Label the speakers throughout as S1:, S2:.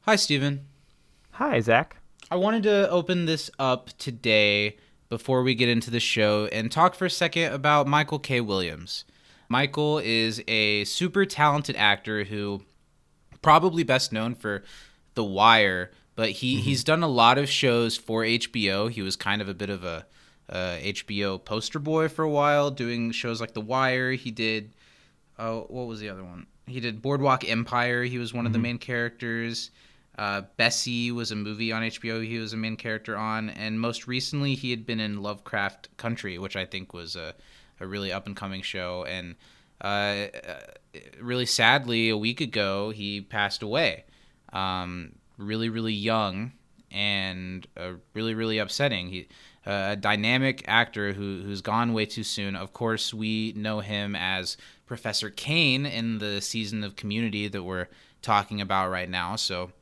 S1: Hi, Steven.
S2: Hi, Zach.
S1: I wanted to open this up today before we get into the show and talk for a second about Michael K. Williams. Michael is a super talented actor who probably best known for The Wire, but he's done a lot of shows for HBO. He was kind of a bit of a HBO poster boy for a while, doing shows like The Wire. He did, what was the other one? He did Boardwalk Empire. He was one of the main characters. Bessie was a movie on HBO he was a main character on, and most recently he had been in Lovecraft Country, which I think was a really up-and-coming show, and really sadly, a week ago, he passed away. Really, really young, and really, really upsetting. He a dynamic actor who's gone way too soon. Of course, we know him as Professor Kane in the season of Community that we're talking about right now, so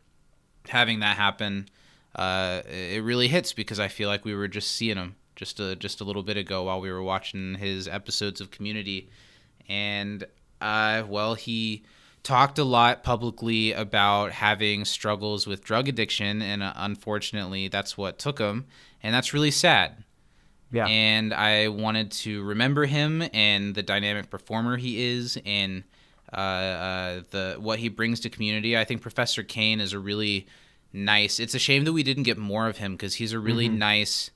S1: having that happen, it really hits because I feel like we were just seeing him just a little bit ago while we were watching his episodes of Community. And, he talked a lot publicly about having struggles with drug addiction, and unfortunately that's what took him, and that's really sad.
S2: Yeah.
S1: And I wanted to remember him and the dynamic performer he is, and what he brings to Community. I think Professor Kane is a really nice. It's a shame that we didn't get more of him because he's a really nice.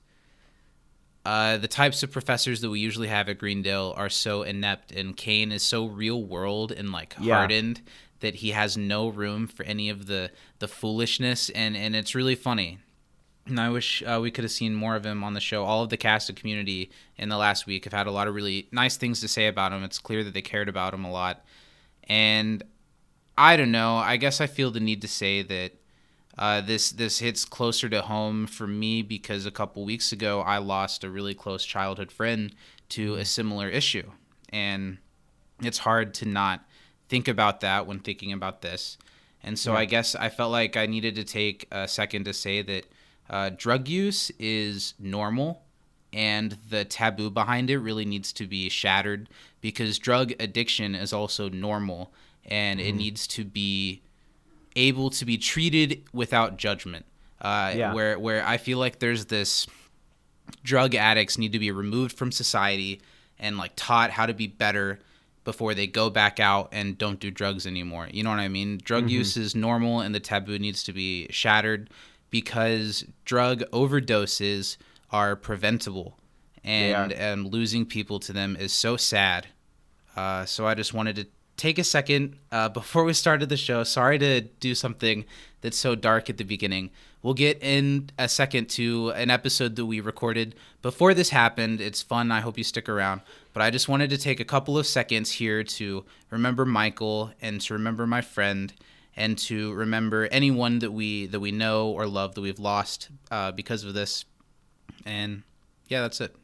S1: The types of professors that we usually have at Greendale are so inept, and Kane is so real world and hardened that he has no room for any of the foolishness, and it's really funny. And I wish we could have seen more of him on the show. All of the cast of Community in the last week have had a lot of really nice things to say about him. It's clear that they cared about him a lot. And I don't know. I guess I feel the need to say that this hits closer to home for me because a couple weeks ago I lost a really close childhood friend to a similar issue. And it's hard to not think about that when thinking about this. And so I guess I felt like I needed to take a second to say that drug use is normal, and the taboo behind it really needs to be shattered because drug addiction is also normal, and it needs to be able to be treated without judgment. Where I feel like there's this drug addicts need to be removed from society and taught how to be better before they go back out and don't do drugs anymore. You know what I mean? Drug use is normal, and the taboo needs to be shattered because drug overdoses are preventable, and losing people to them is so sad. So I just wanted to take a second before we started the show. Sorry to do something that's so dark at the beginning. We'll get in a second to an episode that we recorded before this happened. It's fun. I hope you stick around. But I just wanted to take a couple of seconds here to remember Michael and to remember my friend and to remember anyone that we know or love that we've lost because of this. And yeah, that's it.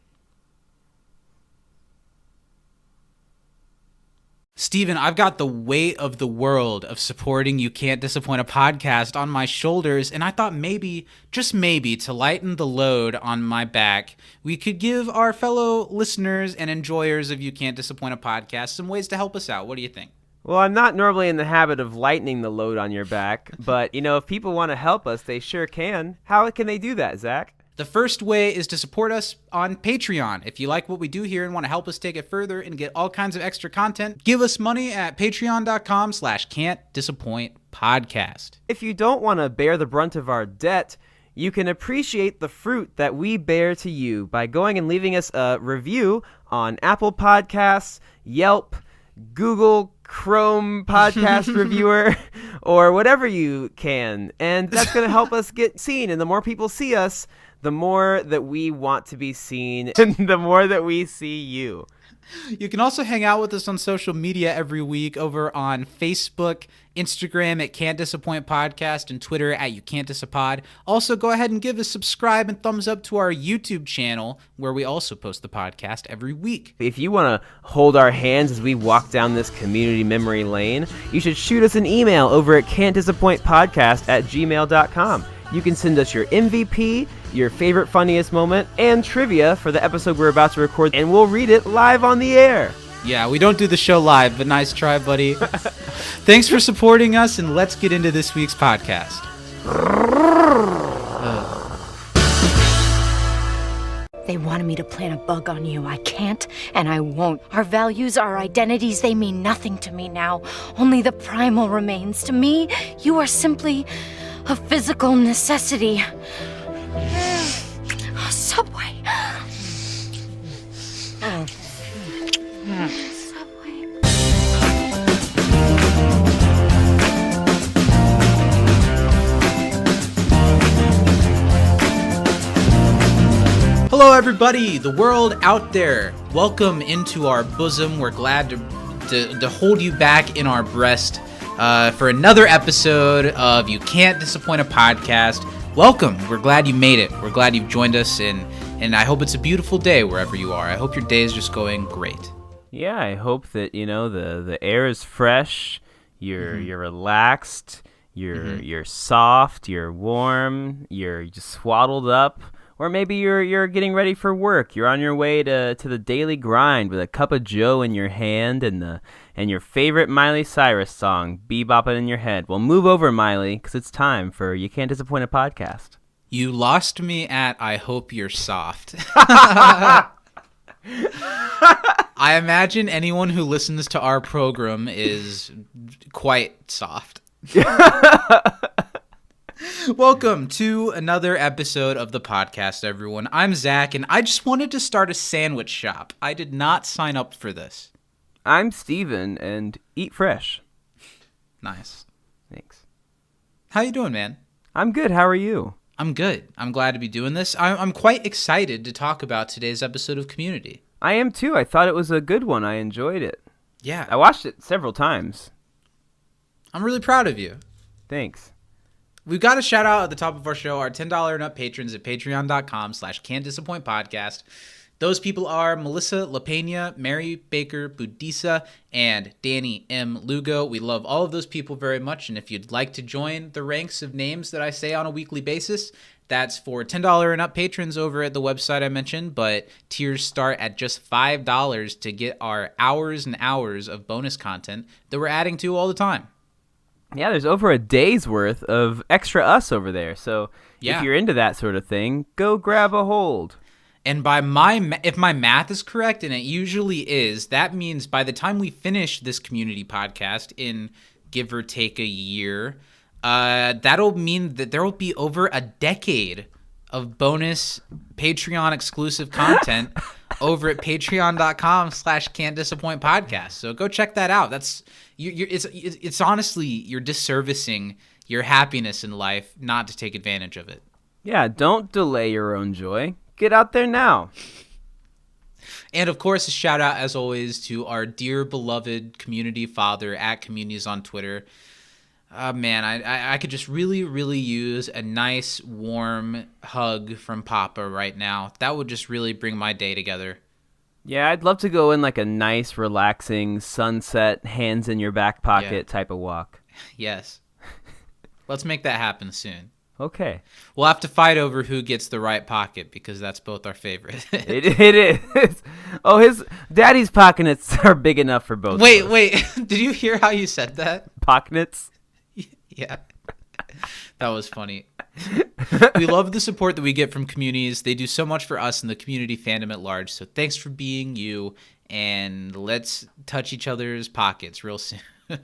S1: Steven, I've got the weight of the world of supporting You Can't Disappoint a Podcast on my shoulders, and I thought maybe, just maybe, to lighten the load on my back, we could give our fellow listeners and enjoyers of You Can't Disappoint a Podcast some ways to help us out. What do you think?
S2: Well, I'm not normally in the habit of lightening the load on your back, but, if people want to help us, they sure can. How can they do that, Zach?
S1: The first way is to support us on Patreon. If you like what we do here and want to help us take it further and get all kinds of extra content, give us money at patreon.com/can'tdisappointpodcast.
S2: If you don't want to bear the brunt of our debt, you can appreciate the fruit that we bear to you by going and leaving us a review on Apple Podcasts, Yelp, Google Chrome podcast reviewer, or whatever you can. And that's going to help us get seen. And the more people see us, the more that we want to be seen, and the more that we see you.
S1: You can also hang out with us on social media every week over on Facebook, Instagram at Can't Disappoint Podcast, and Twitter at You Can't Disapod. Also, go ahead and give a subscribe and thumbs up to our YouTube channel, where we also post the podcast every week.
S2: If you want to hold our hands as we walk down this community memory lane, you should shoot us an email over at can'tdisappointpodcast@gmail.com. You can send us your MVP, your favorite funniest moment, and trivia for the episode we're about to record, and we'll read it live on the air.
S1: Yeah, we don't do the show live, but nice try, buddy. Thanks for supporting us, and let's get into this week's podcast.
S3: They wanted me to plant a bug on you. I can't, and I won't. Our values, our identities, they mean nothing to me now. Only the primal remains. To me, you are simply a physical necessity. Subway. Subway.
S1: Hello, everybody, the world out there. Welcome into our bosom. We're glad to hold you back in our breast for another episode of You Can't Disappoint a Podcast. Welcome. We're glad you made it. We're glad you've joined us, and I hope it's a beautiful day wherever you are. I hope your day is just going great.
S2: Yeah, I hope that, the air is fresh, you're relaxed, you're soft, you're warm, you're just swaddled up. Or maybe you're getting ready for work. You're on your way to the daily grind with a cup of joe in your hand and your favorite Miley Cyrus song bebopping in your head. Well, move over, Miley, because it's time for You Can't Disappoint a Podcast.
S1: You lost me at I hope you're soft. I imagine anyone who listens to our program is quite soft. Welcome to another episode of the podcast, everyone. I'm Zach, and I just wanted to start a sandwich shop. I did not sign up for this.
S2: I'm Steven, and eat fresh.
S1: Nice.
S2: Thanks.
S1: How you doing, man?
S2: I'm good. How are you?
S1: I'm good. I'm glad to be doing this. I'm quite excited to talk about today's episode of Community.
S2: I am, too. I thought it was a good one. I enjoyed it.
S1: Yeah.
S2: I watched it several times.
S1: I'm really proud of you.
S2: Thanks.
S1: We've got a shout out at the top of our show, our $10 and up patrons at patreon.com/can'tdisappointpodcast. Those people are Melissa LaPena, Mary Baker Budisa, and Danny M. Lugo. We love all of those people very much, and if you'd like to join the ranks of names that I say on a weekly basis, that's for $10 and up patrons over at the website I mentioned, but tiers start at just $5 to get our hours and hours of bonus content that we're adding to all the time.
S2: Yeah, there's over a day's worth of extra us over there. So if you're into that sort of thing, go grab a hold.
S1: And if my math is correct, and it usually is, that means by the time we finish this community podcast in give or take a year, that'll mean that there will be over a decade of bonus Patreon exclusive content over at patreon.com/can'tdisappointpodcast. So go check that out. It's honestly, you're disservicing your happiness in life not to take advantage of it.
S2: Yeah, don't delay your own joy. Get out there now.
S1: And of course, a shout out as always to our dear beloved community father at Communities on Twitter. Man, I could just really, really use a nice, warm hug from Papa right now. That would just really bring my day together.
S2: Yeah, I'd love to go in like a nice, relaxing, sunset, hands in your back pocket type of walk.
S1: Yes. Let's make that happen soon.
S2: Okay.
S1: We'll have to fight over who gets the right pocket because that's both our favorite.
S2: It is. Oh, his daddy's pockets are big enough for both.
S1: Wait. Did you hear how you said that?
S2: Pockets?
S1: Yeah. That was funny. We love the support that we get from communities. They do so much for us and the community fandom at large. So thanks for being you, and let's touch each other's pockets real soon.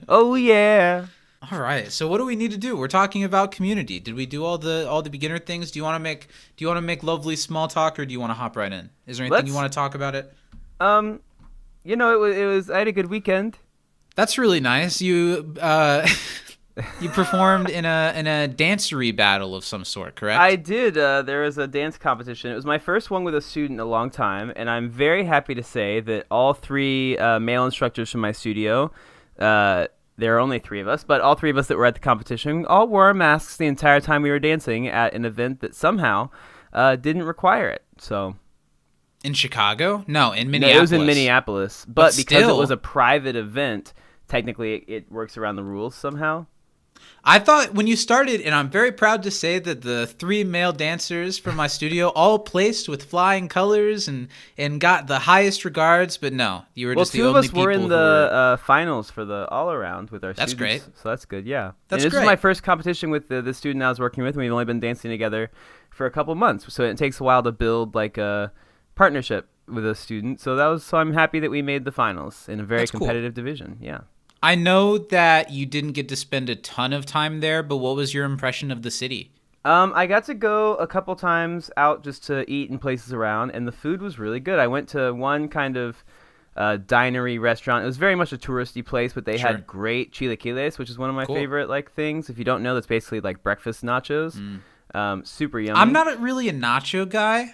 S2: Oh yeah.
S1: All right. So what do we need to do? We're talking about community. Did we do all the beginner things? Do you want to make lovely small talk, or do you want to hop right in? Is there anything you want to talk about it?
S2: It was I had a good weekend.
S1: That's really nice. You performed in a dancery battle of some sort, correct?
S2: I did. There was a dance competition. It was my first one with a student in a long time, and I'm very happy to say that all three male instructors from my studio, there are only three of us, but all three of us that were at the competition all wore our masks the entire time we were dancing at an event that somehow didn't require it. So.
S1: In Chicago? No, in Minneapolis.
S2: No, it was in Minneapolis, but because
S1: still,
S2: it was a private event, technically it works around the rules somehow.
S1: I thought when you started, and I'm very proud to say that the 3 male dancers from my studio all placed with flying colors and got the highest regards, but no, you were just the only people
S2: who were in
S1: who
S2: the finals for the all-around with our students.
S1: That's great.
S2: So that's good, yeah.
S1: That's
S2: and this
S1: great.
S2: is my first competition with the student I was working with, and we've only been dancing together for a couple months, so it takes a while to build like a partnership with a student. So I'm happy that we made the finals in a very competitive division, yeah.
S1: I know that you didn't get to spend a ton of time there, but what was your impression of the city?
S2: I got to go a couple times out just to eat in places around, and the food was really good. I went to one kind of dinery restaurant. It was very much a touristy place, but they had great chilaquiles, which is one of my favorite things. If you don't know, that's basically like breakfast nachos. Super yummy.
S1: I'm not really a nacho guy.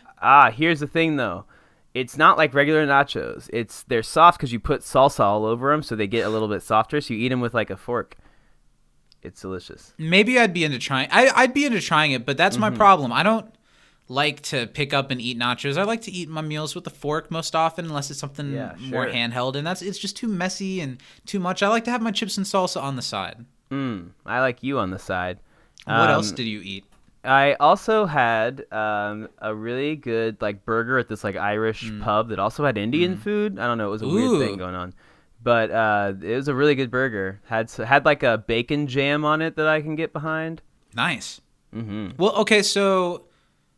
S2: Here's the thing, though. It's not like regular nachos. They're soft because you put salsa all over them, so they get a little bit softer. So you eat them with like a fork. It's delicious.
S1: Maybe I'd be into trying. I'd be into trying it, but that's my problem. I don't like to pick up and eat nachos. I like to eat my meals with a fork most often, unless it's something more handheld, and it's just too messy and too much. I like to have my chips and salsa on the side.
S2: I like you on the side.
S1: What else did you eat?
S2: I also had a really good like burger at this like Irish pub that also had Indian food. I don't know, it was a weird thing going on, but it was a really good burger. Had like a bacon jam on it that I can get behind.
S1: Nice. Well, okay, so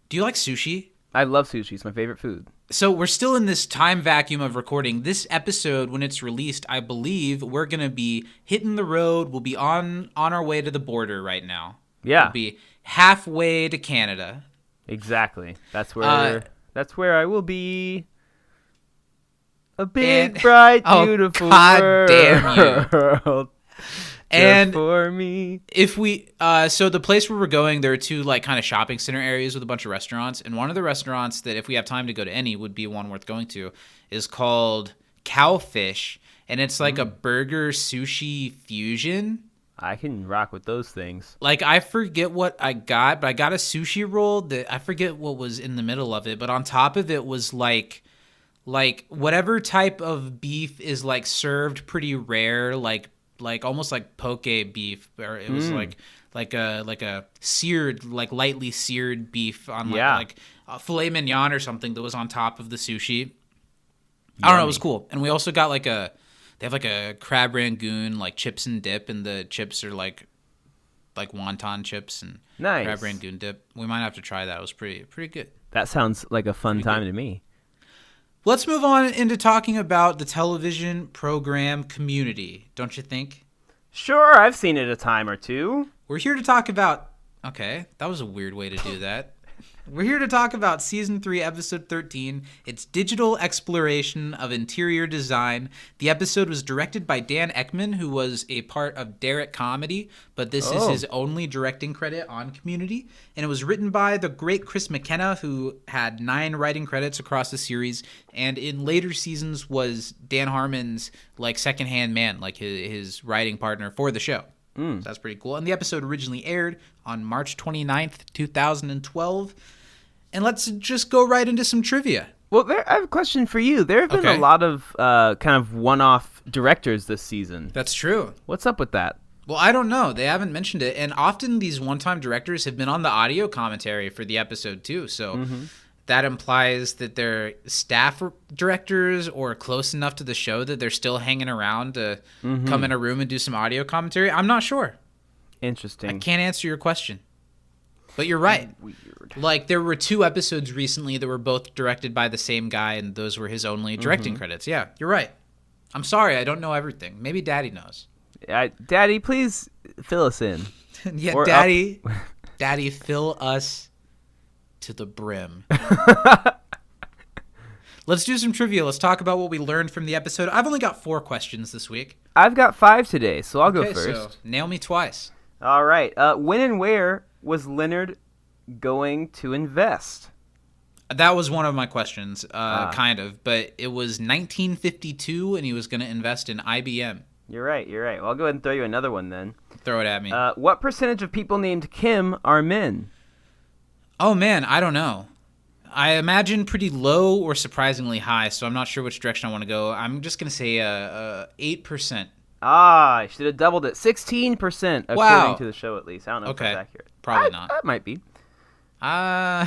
S1: do you like sushi?
S2: I love sushi. It's my favorite food.
S1: So we're still in this time vacuum of recording. This episode, when it's released, I believe we're gonna be hitting the road. We'll be on our way to the border right now.
S2: Yeah.
S1: We'll be halfway to Canada.
S2: Exactly. That's where I will be. A big, bright, beautiful world.
S1: Damn you. And
S2: for me.
S1: If we so the place where we're going, there are 2 like kind of shopping center areas with a bunch of restaurants, and one of the restaurants that if we have time to go to any would be one worth going to is called Cowfish, and it's like a burger sushi fusion.
S2: I can rock with those things.
S1: Like, I forget what I got, but I got a sushi roll that I forget what was in the middle of it, but on top of it was like whatever type of beef is like served pretty rare, like almost like poke beef, or it was like a seared, like lightly seared beef on like a filet mignon or something that was on top of the sushi. I don't know, it was cool. And we also got they have like a crab rangoon, like chips and dip, and the chips are like wonton chips and crab rangoon dip. We might have to try that. It was pretty good.
S2: That sounds like a fun time to me.
S1: Let's move on into talking about the television program Community, don't you think?
S2: Sure, I've seen it a time or two.
S1: We're here to talk about... Okay, that was a weird way to do that. We're here to talk about Season 3, Episode 13. It's Digital Exploration of Interior Design. The episode was directed by Dan Ekman, who was a part of Derek Comedy, but this is his only directing credit on Community. And it was written by the great Chris McKenna, who had 9 writing credits across the series, and in later seasons was Dan Harmon's like second-hand man, like his writing partner for the show. So that's pretty cool. And the episode originally aired on March 29th, 2012. And let's just go right into some trivia.
S2: Well, I have a question for you. There have been a lot of kind of one-off directors this season.
S1: That's true.
S2: What's up with that?
S1: Well, I don't know. They haven't mentioned it. And often these one-time directors have been on the audio commentary for the episode, too. So that implies that they're staff directors or close enough to the show that they're still hanging around to come in a room and do some audio commentary. I'm not sure.
S2: Interesting.
S1: I can't answer your question. But you're right.
S2: Weird.
S1: Like, there were 2 episodes recently that were both directed by the same guy, and those were his only directing credits. Yeah, you're right. I'm sorry, I don't know everything. Maybe Daddy knows.
S2: Daddy, please fill us in.
S1: Yeah, or Daddy, Daddy, fill us to the brim. Let's do some trivia. Let's talk about what we learned from the episode. I've only got 4 questions this week.
S2: I've got 5 today, so I'll go first.
S1: So nail me twice.
S2: All right. When and where was Leonard going to invest?
S1: That was one of my questions, kind of. But it was 1952, and he was going to invest in IBM.
S2: You're right. Well, I'll go ahead and throw you another one then.
S1: Throw it at me.
S2: What percentage of people named Kim are men?
S1: Oh, man, I don't know. I imagine pretty low or surprisingly high, so I'm not sure which direction I want to go. I'm just going to say 8%.
S2: Ah, I should have doubled it. 16%, according
S1: Wow.
S2: to the show, at least. I don't know if
S1: Okay.
S2: that's accurate.
S1: Probably not.
S2: That might be.
S1: Uh,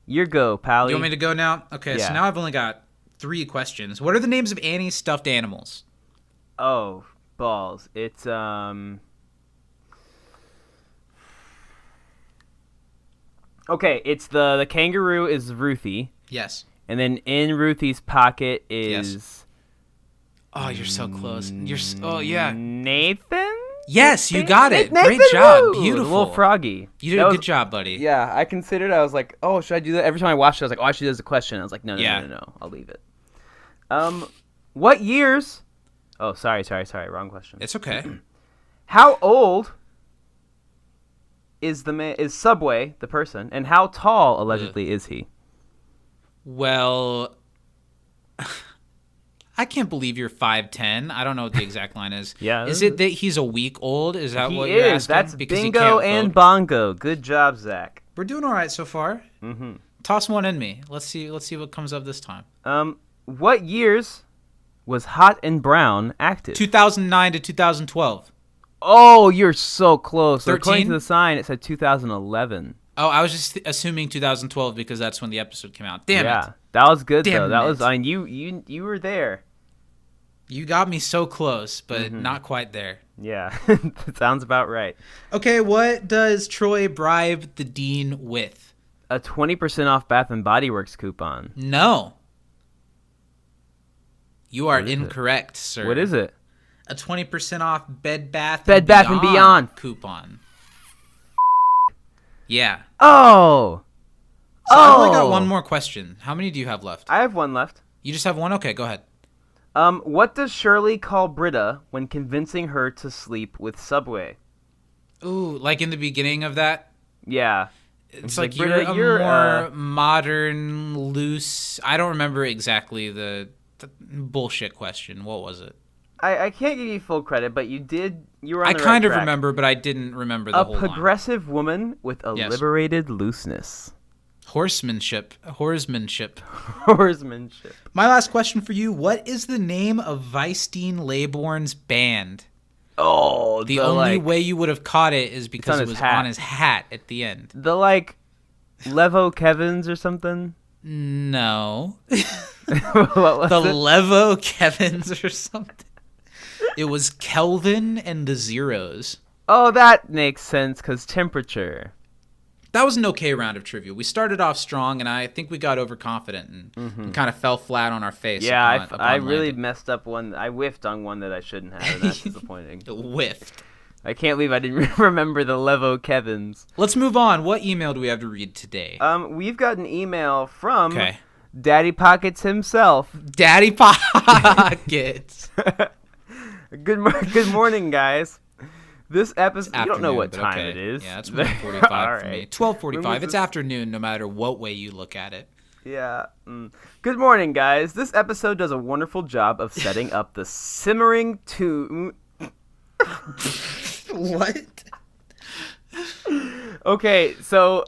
S2: Your go, Pally.
S1: you want me to go now? Okay,
S2: Yeah.
S1: so now I've only got 3 questions. What are the names of Annie's stuffed animals?
S2: Oh, balls. It's, Okay, it's the kangaroo is Ruthie,
S1: Yes.
S2: and then in Ruthie's pocket is...
S1: Oh, you're so close. Oh, yeah.
S2: Nathan?
S1: Yes, you got it.
S2: Nathan
S1: Great job.
S2: Wu,
S1: Beautiful.
S2: The little froggy.
S1: You did
S2: That
S1: a
S2: was-
S1: good job, buddy.
S2: Yeah, I considered. I was like, oh, should I do that? Every time I watched it, I was like, oh, I should do this as a question. I was like, no, I'll leave it. What years? Oh, sorry, wrong question.
S1: It's okay.
S2: How old is Subway, the person, and how tall allegedly is he?
S1: Well, I can't believe you're 5'10". I don't know what the exact line is.
S2: Yeah.
S1: Is it that he's a week old? Is that
S2: He
S1: what you're
S2: is.
S1: asking?
S2: That's
S1: Because he
S2: bingo
S1: can't
S2: and
S1: vote?
S2: bongo. Good job, Zach.
S1: We're doing all right so far.
S2: Mm-hmm.
S1: Toss one in me. Let's see what comes up this time.
S2: What years was Hot and Brown active?
S1: 2009 to 2012.
S2: Oh, you're so close. So according
S1: 13?
S2: to the sign, it said 2011.
S1: Oh, I was just assuming 2012 because that's when the episode came out. Damn
S2: Yeah,
S1: it.
S2: that was good
S1: Damn
S2: though. That
S1: it.
S2: was you were there.
S1: You got me so close, but
S2: Mm-hmm.
S1: not quite there.
S2: Yeah, sounds about right.
S1: Okay, what does Troy bribe the dean with?
S2: A 20% off Bath and Body Works coupon.
S1: No. You are
S2: What is it?
S1: incorrect, sir.
S2: What is it?
S1: A 20% off Bed Bath
S2: Bed Bath and Beyond.
S1: coupon. Yeah.
S2: Oh.
S1: So I only got one more question. How many do you have left?
S2: I have one left.
S1: You just have one? Okay, go ahead.
S2: What does Shirley call Britta when convincing her to sleep with Subway?
S1: Ooh, like in the beginning of that?
S2: Yeah.
S1: It's
S2: She's
S1: like,
S2: like, "Britta,
S1: you're a
S2: you're,
S1: more modern, loose... I don't remember exactly the bullshit question. What was it?
S2: I can't give you full credit, but you were on
S1: I
S2: the
S1: kind
S2: right
S1: of
S2: track.
S1: remember, but I didn't remember the
S2: A
S1: whole line.
S2: progressive woman with a
S1: Yes.
S2: liberated looseness.
S1: Horsemanship.
S2: Horsemanship.
S1: My last question for you. What is the name of Weisstein Laybourne's band?
S2: Oh,
S1: The only way you would have caught it is because
S2: on
S1: it
S2: his
S1: was
S2: hat.
S1: on his hat at the end.
S2: The Levo Kevins or something?
S1: No.
S2: What was
S1: The
S2: it?
S1: Levo Kevins or something. It was Kelvin and the Zeros.
S2: Oh, that makes sense, because temperature.
S1: That was an okay round of trivia. We started off strong, and I think we got overconfident and kind of fell flat on our face.
S2: Yeah,
S1: upon
S2: I really
S1: landing.
S2: messed up one. I whiffed on one that I shouldn't have, and that's disappointing.
S1: Whiffed.
S2: I can't believe I didn't remember the Levo Kevins.
S1: Let's move on. What email do we have to read today?
S2: We've got an email from
S1: Okay.
S2: Daddy Pockets himself.
S1: Daddy Pockets.
S2: Good morning, guys. This episode, you don't know
S1: Afternoon,
S2: what
S1: but
S2: time
S1: okay.
S2: it is.
S1: Yeah, it's 1:45
S2: All
S1: for me.
S2: right.
S1: 12:45.
S2: When
S1: It's
S2: was
S1: afternoon no matter what way you look at it.
S2: Yeah. Good morning, guys. This episode does a wonderful job of setting up the simmering tune.
S1: What?
S2: Okay, so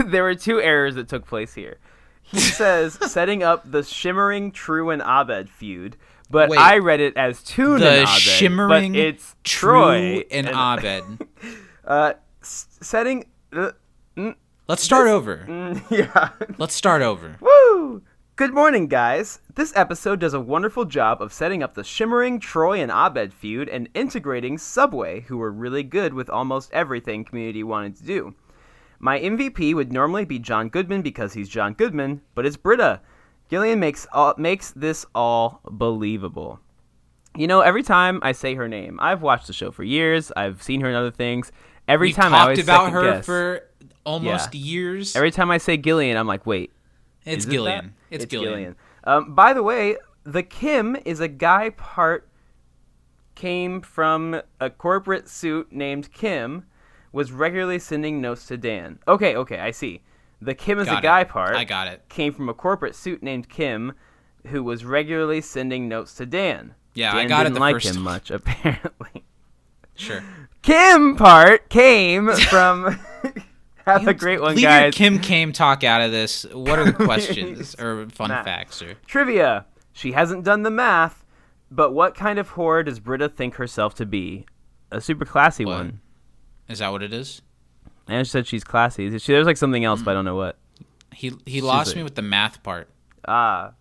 S2: there were two errors that took place here. He says setting up the shimmering True and Abed feud, but
S1: Wait.
S2: I read it as Tune
S1: The
S2: and Abed.
S1: shimmering
S2: but it's
S1: Troy
S2: Troy
S1: and Abed.
S2: setting.
S1: Let's start over.
S2: Yeah.
S1: Let's start over.
S2: Woo! Good morning, guys. This episode does a wonderful job of setting up the shimmering Troy and Abed feud and integrating Subway, who were really good with almost everything Community wanted to do. My MVP would normally be John Goodman because he's John Goodman, but it's Britta. Gillian makes this all believable. You know, every time I say her name, I've watched the show for years. I've seen her in other things. Every
S1: We've
S2: time I
S1: talked
S2: always
S1: about her
S2: second-guess.
S1: for almost years.
S2: Every time I say Gillian, I'm like, wait.
S1: It's
S2: Is it
S1: Gillian.
S2: that?
S1: It's Gillian.
S2: By the way, the Kim is a guy part came from a corporate suit named Kim, was regularly sending notes to Dan. Okay, I see. The Kim is
S1: Got
S2: a
S1: it.
S2: guy part.
S1: I got it.
S2: Came from a corporate suit named Kim, who was regularly sending notes to Dan.
S1: Yeah,
S2: Dan
S1: I got it
S2: didn't
S1: the
S2: like
S1: first
S2: him
S1: time.
S2: much, apparently.
S1: Sure.
S2: Kim part came from. Have a great one,
S1: Leave
S2: guys.
S1: your Kim Kame talk out of this. What are the questions or fun
S2: Math.
S1: facts? Or
S2: Trivia. She hasn't done the math. But what kind of whore does Britta think herself to be? A super classy
S1: What?
S2: one.
S1: Is that what it is?
S2: And she said she's classy. There's like something else, but I don't know what.
S1: He lost me with the math part.
S2: Ah.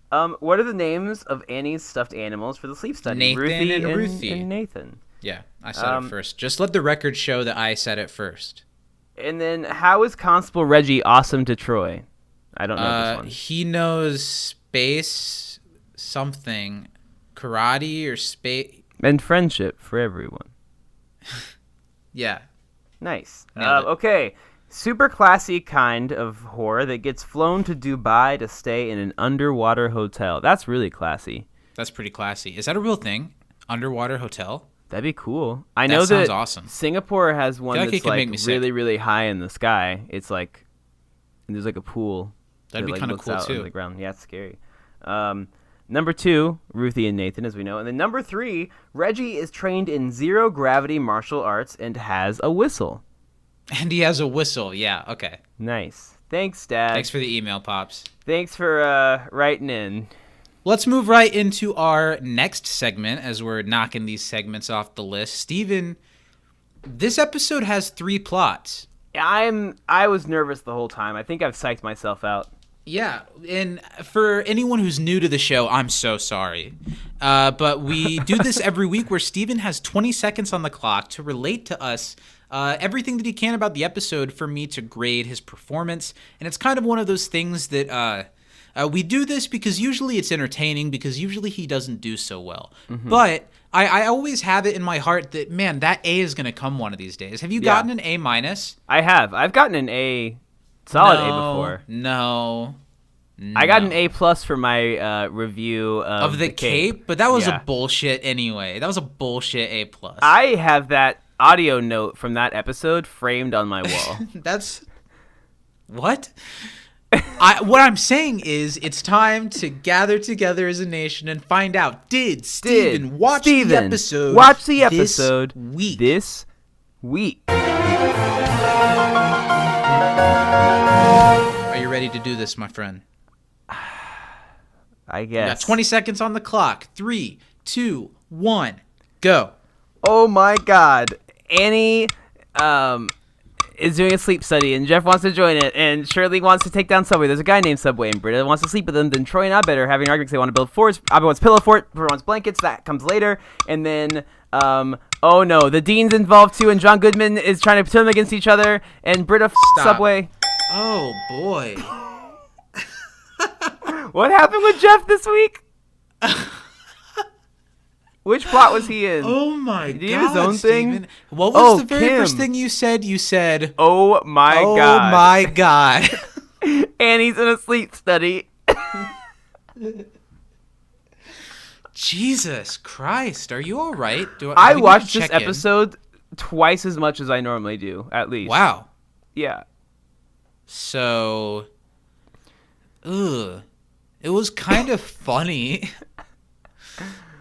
S2: What are the names of Annie's stuffed animals for the sleep study?
S1: Nathan
S2: Ruthie
S1: and Ruthie.
S2: and Nathan.
S1: Yeah, I said it first. Just let the record show that I said it first.
S2: And then, how is Constable Reggie awesome to Troy? I don't know this one.
S1: He knows space something, karate or space.
S2: And friendship for everyone.
S1: Yeah.
S2: Nice.
S1: Nailed it.
S2: Okay. Super classy kind of whore that gets flown to Dubai to stay in an underwater hotel. That's really classy.
S1: That's pretty classy. Is that a real thing? Underwater hotel?
S2: That'd be cool. I know
S1: sounds
S2: that
S1: awesome.
S2: Singapore has one
S1: like it
S2: that's
S1: could make
S2: like
S1: me sick.
S2: really, really high in the sky. It's like there's like a pool.
S1: That'd be
S2: like,
S1: kind of
S2: looks
S1: cool
S2: out on
S1: too.
S2: the ground. Yeah, it's scary. Number 2, Ruthie and Nathan, as we know. And then number 3, Reggie is trained in zero gravity martial arts and has a whistle.
S1: And he has a whistle. Yeah, okay.
S2: Nice. Thanks, Dad.
S1: Thanks for the email, Pops.
S2: Thanks for writing in.
S1: Let's move right into our next segment as we're knocking these segments off the list. Steven, this episode has 3 plots.
S2: I was nervous the whole time. I think I've psyched myself out.
S1: Yeah, and for anyone who's new to the show, I'm so sorry. But we do this every week where Steven has 20 seconds on the clock to relate to us everything that he can about the episode for me to grade his performance. And it's kind of one of those things that we do this because usually it's entertaining, because usually he doesn't do so well. Mm-hmm. But I always have it in my heart that, man, that A is going to come one of these days. Have you gotten an A minus?
S2: I have. I've gotten an A, solid A before.
S1: No.
S2: I got an A plus for my review of
S1: the Cape, but that was a bullshit anyway. That was a bullshit A plus.
S2: I have that audio note from that episode framed on my wall.
S1: That's what? What I'm saying is, it's time to gather together as a nation and find out: did Steven watch the episode?
S2: Watch the episode
S1: this week. Are you ready to do this, my friend?
S2: I guess.
S1: You got 20 seconds on the clock. 3, 2, 1, go.
S2: Oh my God, Annie is doing a sleep study, and Jeff wants to join it, and Shirley wants to take down Subway. There's a guy named Subway, and Britta wants to sleep with him. Then Troy and Abed are having an argument because they want to build forts. Abed wants pillow fort, Britta wants blankets. That comes later. And then, oh no, the Dean's involved too, and John Goodman is trying to turn them against each other, and Britta Subway.
S1: Oh, boy.
S2: What happened with Jeff this week? Which plot was he in?
S1: Oh my God!
S2: Did he have his own thing?
S1: Steven. What was the very first thing you said? You said,
S2: "Oh my God!
S1: Oh my God!"
S2: Annie's in a sleep study.
S1: Jesus Christ! Are you all right?
S2: I watched this episode twice as much as I normally do, at least.
S1: Wow.
S2: Yeah.
S1: So, it was kind of funny.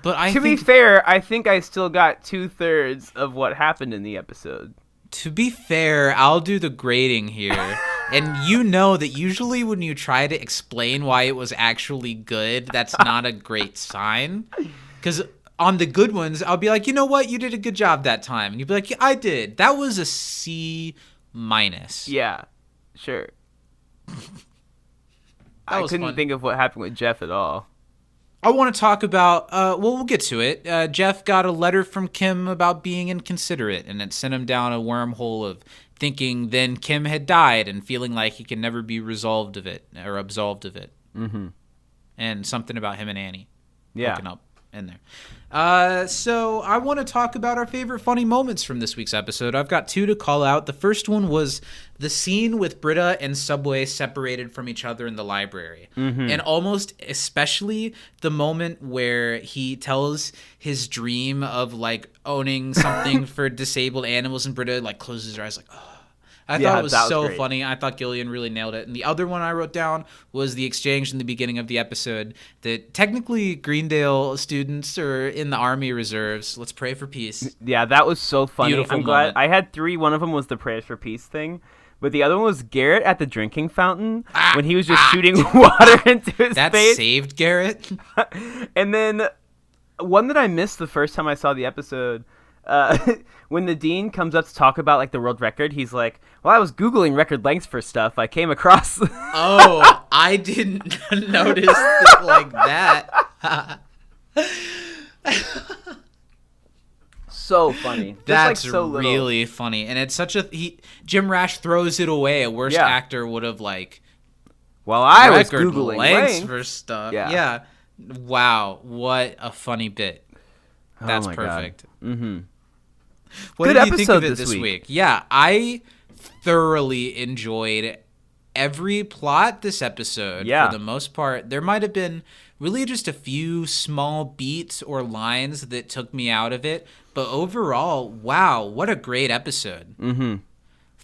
S1: But
S2: to be fair, I think I still got 2/3 of what happened in the episode.
S1: To be fair, I'll do the grading here. And you know that usually when you try to explain why it was actually good, that's not a great sign. Because on the good ones, I'll be like, you know what? You did a good job that time. And you'll be like, yeah, I did. That was a C minus.
S2: Yeah, sure. I couldn't think of what happened with Jeff at all.
S1: I want to talk about, we'll get to it. Jeff got a letter from Kim about being inconsiderate, and it sent him down a wormhole of thinking then Kim had died and feeling like he can never be absolved of it. Mm-hmm. And something about him and Annie hooking up in there. So I want to talk about our favorite funny moments from this week's episode. I've got 2 to call out. The first one was the scene with Britta and Subway separated from each other in the library. Mm-hmm. And almost especially the moment where he tells his dream of like owning something for disabled animals, and Britta like closes her eyes like, oh. I thought it was so funny. I thought Gillian really nailed it. And the other one I wrote down was the exchange in the beginning of the episode that technically Greendale students are in the Army Reserves. Let's pray for peace.
S2: Yeah, that was so funny.
S1: Beautiful
S2: I'm glad.
S1: moment.
S2: I had 3. One of them was the prayers for peace thing. But the other one was Garrett at the drinking fountain when he was just shooting water into his face.
S1: That saved Garrett.
S2: And then One that I missed the first time I saw the episode, when the dean comes up to talk about like the world record, he's like, well, I was Googling record lengths for stuff. I came across...
S1: Oh, I didn't notice it like that.
S2: So funny.
S1: That's
S2: like so
S1: really funny. And it's such a... Jim Rash throws it away. A worse actor would have like...
S2: Well, I was
S1: record
S2: Googling
S1: lengths for stuff.
S2: Yeah.
S1: Wow. What a funny bit. That's perfect.
S2: Mm-hmm.
S1: What
S2: Good
S1: did you think of
S2: episode
S1: it
S2: this week?
S1: Yeah, I thoroughly enjoyed every plot this episode.
S2: Yeah.
S1: For the most part. There might have been really just a few small beats or lines that took me out of it. But overall, wow, what a great episode.
S2: Mm-hmm.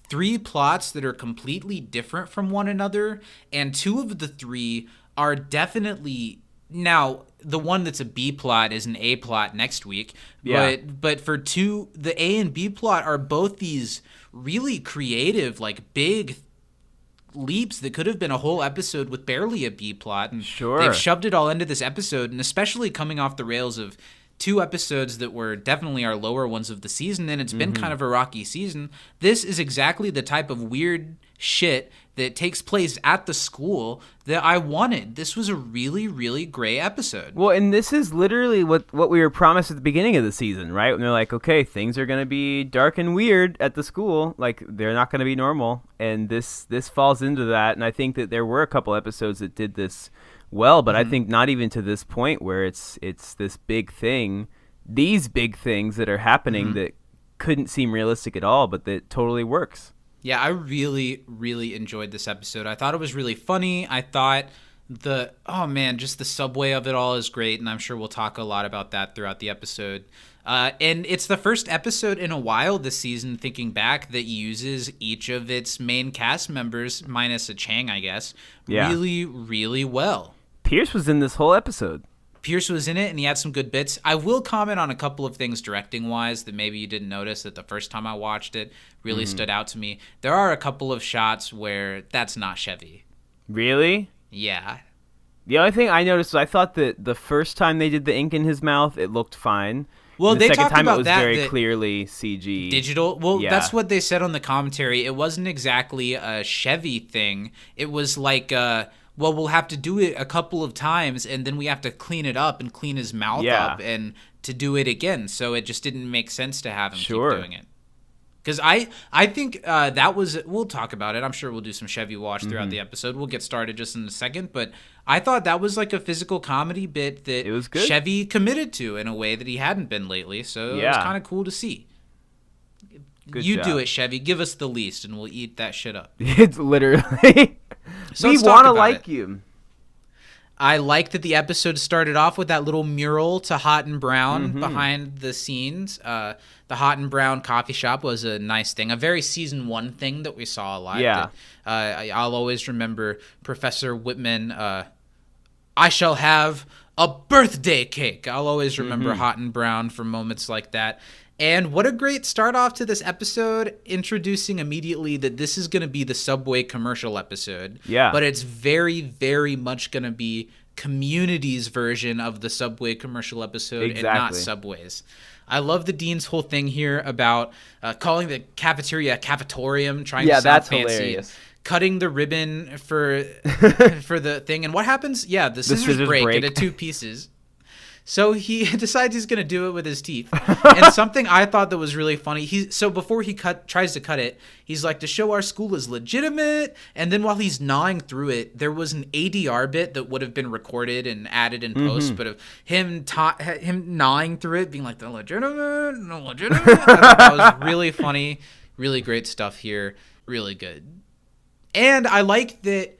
S1: 3 plots that are completely different from one another, and 2 of the 3 are definitely... Now, the one that's a B plot is an A plot next week, but for 2, the A and B plot are both these really creative, like big leaps that could have been a whole episode with barely a B plot, and they've shoved it all into this episode, and especially coming off the rails of 2 episodes that were definitely our lower ones of the season, and it's been kind of a rocky season. This is exactly the type of weird shit that takes place at the school that I wanted. This was a really, really great episode.
S2: Well, and this is literally what we were promised at the beginning of the season, right? When they're like, okay, things are going to be dark and weird at the school. Like, they're not going to be normal. And this falls into that. And I think that there were a couple episodes that did this well, but I think not even to this point where it's this big thing, these big things that are happening that couldn't seem realistic at all, but that totally works.
S1: Yeah, I really, really enjoyed this episode. I thought it was really funny. I thought just the subway of it all is great, and I'm sure we'll talk a lot about that throughout the episode. And it's the first episode in a while this season, thinking back, that uses each of its main cast members, minus a Chang, I guess, really, really well.
S2: Pierce was in this whole episode.
S1: Pierce was in it, and he had some good bits. I will comment on a couple of things directing-wise that maybe you didn't notice that the first time I watched it really stood out to me. There are a couple of shots where that's not Chevy.
S2: Really?
S1: Yeah.
S2: The only thing I noticed was I thought that the first time they did the ink in his mouth, it looked fine.
S1: Well,
S2: and the
S1: they
S2: second
S1: talked
S2: time
S1: about
S2: it was
S1: that,
S2: very clearly CG.
S1: Digital? Well,
S2: Yeah.
S1: That's what they said on the commentary. It wasn't exactly a Chevy thing. It was like... we'll have to do it a couple of times, and then we have to clean it up and clean his mouth up and to do it again. So it just didn't make sense to have him keep doing it. Because I think that was... We'll talk about it. I'm sure we'll do some Chevy Watch throughout the episode. We'll get started just in a second. But I thought that was like a physical comedy bit that
S2: it was good.
S1: Chevy committed to in a way that he hadn't been lately. So it was kind of cool to see.
S2: Good
S1: you
S2: job.
S1: do it, Chevy. Give us the least, and we'll eat that shit up.
S2: It's literally...
S1: So
S2: we want to like you.
S1: I like that the episode started off with that little mural to Hot and Brown behind the scenes. The Hot and Brown coffee shop was a nice thing, a very season 1 thing that we saw a lot.
S2: Yeah.
S1: I'll always remember Professor Whitman, I shall have a birthday cake. I'll always remember Hot and Brown for moments like that. And what a great start off to this episode, introducing immediately that this is going to be the Subway commercial episode.
S2: Yeah.
S1: But it's very, very much going to be Community's version of the Subway commercial episode and not Subway's. I love the Dean's whole thing here about calling the cafeteria cafetorium, trying to sound fancy.
S2: Hilarious.
S1: Cutting the ribbon for the thing. And what happens? Yeah, the scissors break into 2 pieces. So he decides he's going to do it with his teeth. And something I thought that was really funny, so before he tries to cut it, he's like, to show our school is legitimate. And then while he's gnawing through it, there was an ADR bit that would have been recorded and added in post, but of him gnawing through it, being like, the legitimate, no legitimate. I thought that was really funny, really great stuff here, really good. And I like that.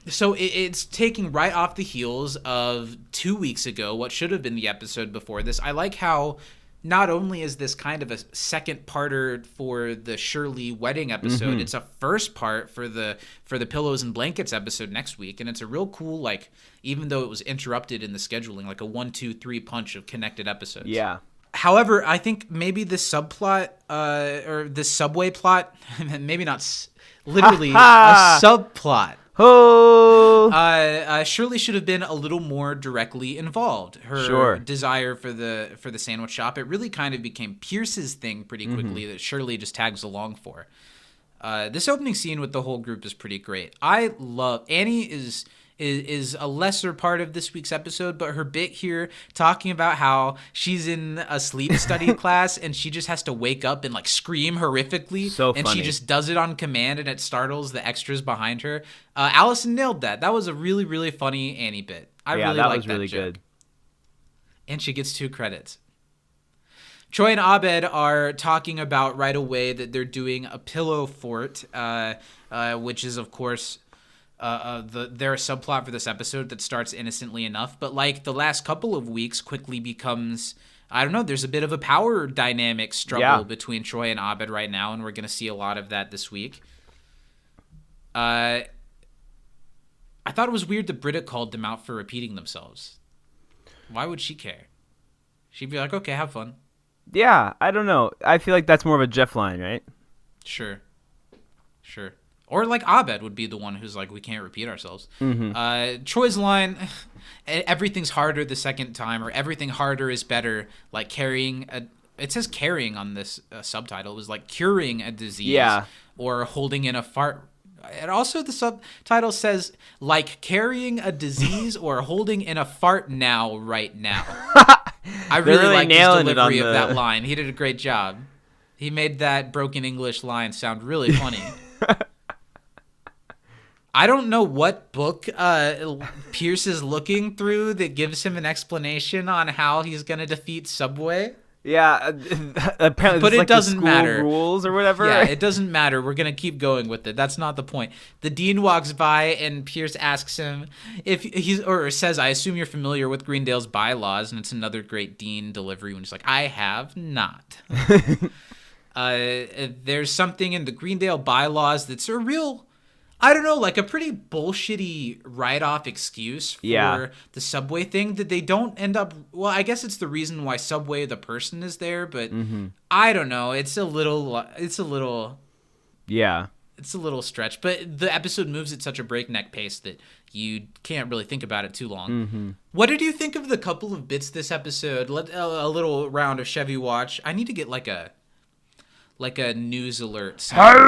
S1: So it's taking right off the heels of 2 weeks ago, what should have been the episode before this. I like how not only is this kind of a second parter for the Shirley wedding episode, it's a first part for the Pillows and Blankets episode next week. And it's a real cool, like, even though it was interrupted in the scheduling, like a 1, 2, 3 punch of connected episodes.
S2: Yeah.
S1: However, I think maybe this subplot or this subway plot, maybe not literally a subplot.
S2: Oh.
S1: Shirley should have been a little more directly involved. Her desire for the sandwich shop, it really kind of became Pierce's thing pretty quickly that Shirley just tags along for. This opening scene with the whole group is pretty great. I love Annie is a lesser part of this week's episode, but her bit here talking about how she's in a sleep study class and she just has to wake up and like scream horrifically.
S2: So
S1: and
S2: funny.
S1: She just does it on command and it startles the extras behind her. Allison nailed that. That was a really, really funny Annie bit. I really
S2: that
S1: liked
S2: was
S1: that
S2: really
S1: joke.
S2: good.
S1: And she gets 2 credits. Troy and Abed are talking about right away that they're doing a pillow fort, which is, of course, their subplot for this episode that starts innocently enough. But like the last couple of weeks quickly becomes, I don't know, there's a bit of a power dynamic struggle between Troy and Abed right now, and we're going to see a lot of that this week. I thought it was weird that Britta called them out for repeating themselves. Why would she care? She'd be like, okay, have fun.
S2: Yeah, I don't know. I feel like that's more of a Jeff line, right?
S1: Sure. Or like Abed would be the one who's like, we can't repeat ourselves. Troy's line, everything's harder the second time, or everything harder is better. Like it says carrying on this subtitle. It was like curing a disease or holding in a fart. And also the subtitle says like carrying a disease or holding in a fart now, right now. I really like his delivery of that line. He did a great job. He made that broken English line sound really funny. I don't know what book Pierce is looking through that gives him an explanation on how he's going to defeat Subway.
S2: Yeah, apparently,
S1: but it
S2: like
S1: doesn't matter.
S2: Rules or whatever.
S1: Yeah, it doesn't matter. We're gonna keep going with it. That's not the point. The dean walks by and Pierce asks him if he's or says, "I assume you're familiar with Greendale's bylaws," and it's another great dean delivery when he's like, "I have not." There's something in the Greendale bylaws that's a real, I don't know, like a pretty bullshitty write-off excuse for the Subway thing that they don't end up. Well, I guess it's the reason why Subway the person is there, but I don't know. It's a little stretch. But the episode moves at such a breakneck pace that you can't really think about it too long. What did you think of the couple of bits this episode? A little round of Chevy Watch. I need to get like a news alert sound.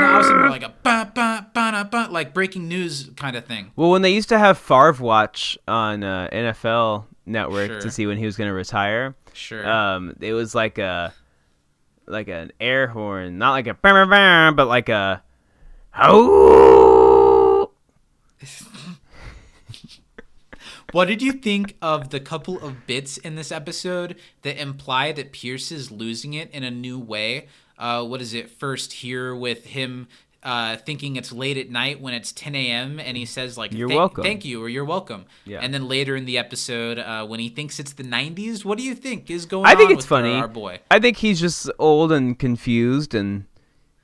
S1: No, I was thinking more like a ba ba ba ba, like breaking news kind of thing.
S2: Well, when they used to have Favre Watch on NFL Network to see when he was going to retire, it was like an air horn, not like a bam bam bam, but like a oh.
S1: What did you think of the couple of bits in this episode that imply that Pierce is losing it in a new way? What is it? First here with him thinking it's late at night when it's 10 a.m. and he says like,
S2: "You're welcome."
S1: Thank you, or "You're welcome."
S2: Yeah.
S1: And then later in the episode when he thinks it's the 90s, what do you think is going on?
S2: I think it's
S1: with
S2: funny.
S1: Our boy?
S2: I think he's just old and confused, and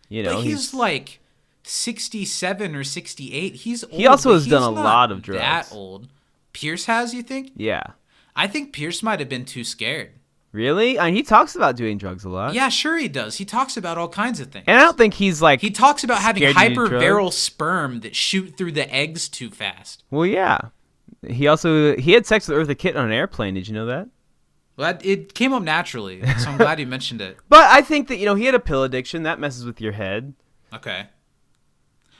S1: but he's like 67 or 68. He's old.
S2: He also has
S1: he's
S2: done a
S1: not
S2: lot of drugs.
S1: That old. Pierce has, you think?
S2: Yeah.
S1: I think Pierce might have been too scared.
S2: Really? I mean, he talks about doing drugs a lot.
S1: Yeah, sure he does. He talks about all kinds of things.
S2: And I don't think he's like...
S1: He talks about having hyperviral
S2: drugs.
S1: sperm that shoot through the eggs too fast.
S2: Well, yeah. He had sex with Eartha Kitt on an airplane. Did you know that?
S1: Well, it came up naturally, so I'm glad you mentioned it.
S2: But I think that, he had a pill addiction. That messes with your head.
S1: Okay.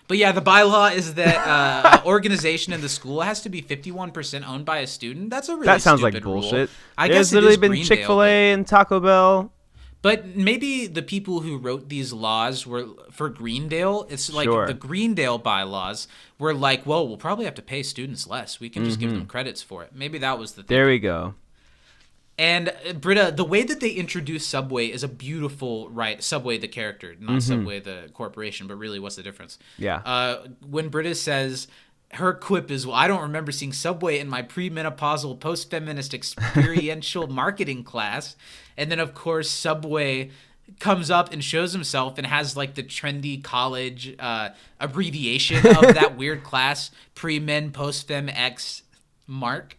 S1: But yeah, the bylaw is that organization in the school has to be 51% owned by a student. That's a really
S2: that sounds
S1: stupid
S2: like bullshit.
S1: Rule. I
S2: There's
S1: guess
S2: literally
S1: it is
S2: been
S1: Greendale,
S2: Chick-fil-A and Taco Bell.
S1: But maybe the people who wrote these laws were for Greendale. It's like the Greendale bylaws were like, well, we'll probably have to pay students less. We can just give them credits for it. Maybe that was the thing.
S2: There we go.
S1: And Britta, the way that they introduce Subway is a beautiful, right? Subway the character, not Subway the corporation, but really what's the difference?
S2: Yeah.
S1: When Britta says, her quip is, well, I don't remember seeing Subway in my premenopausal, post-feminist experiential marketing class. And then, of course, Subway comes up and shows himself and has like the trendy college abbreviation of that weird class, pre-men, post-fem X mark.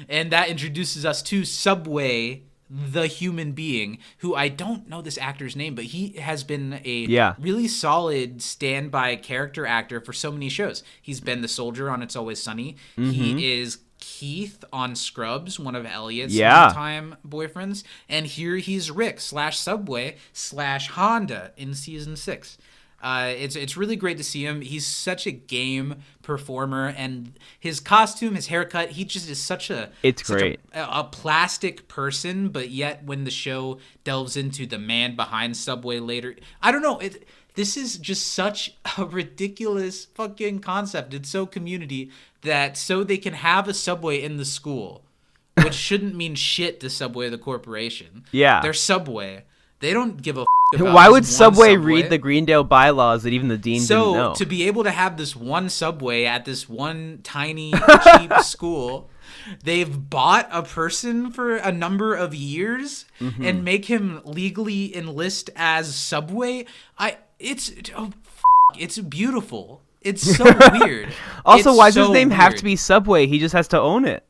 S1: And that introduces us to Subway the human being who I don't know this actor's name, but he has been a really solid standby character actor for so many shows. He's been the soldier on It's Always Sunny. He is Keith on Scrubs, one of Elliot's longtime boyfriends. And here he's Rick / Subway / Honda in season 6. It's really great to see him. He's such a game performer, and his costume, his haircut, he just is such a plastic person, but yet when the show delves into the man behind Subway later, I don't know, this is just such a ridiculous fucking concept. It's so community that so they can have a Subway in the school, which shouldn't mean shit to Subway the corporation.
S2: Yeah.
S1: They're Subway. They don't give a about
S2: Why would Subway read the Greendale bylaws that even the dean didn't know?
S1: So, to be able to have this one Subway at this one tiny, cheap school, they've bought a person for a number of years and make him legally enlist as Subway. It's beautiful. It's so weird.
S2: Also, why does his name have to be Subway? He just has to own it.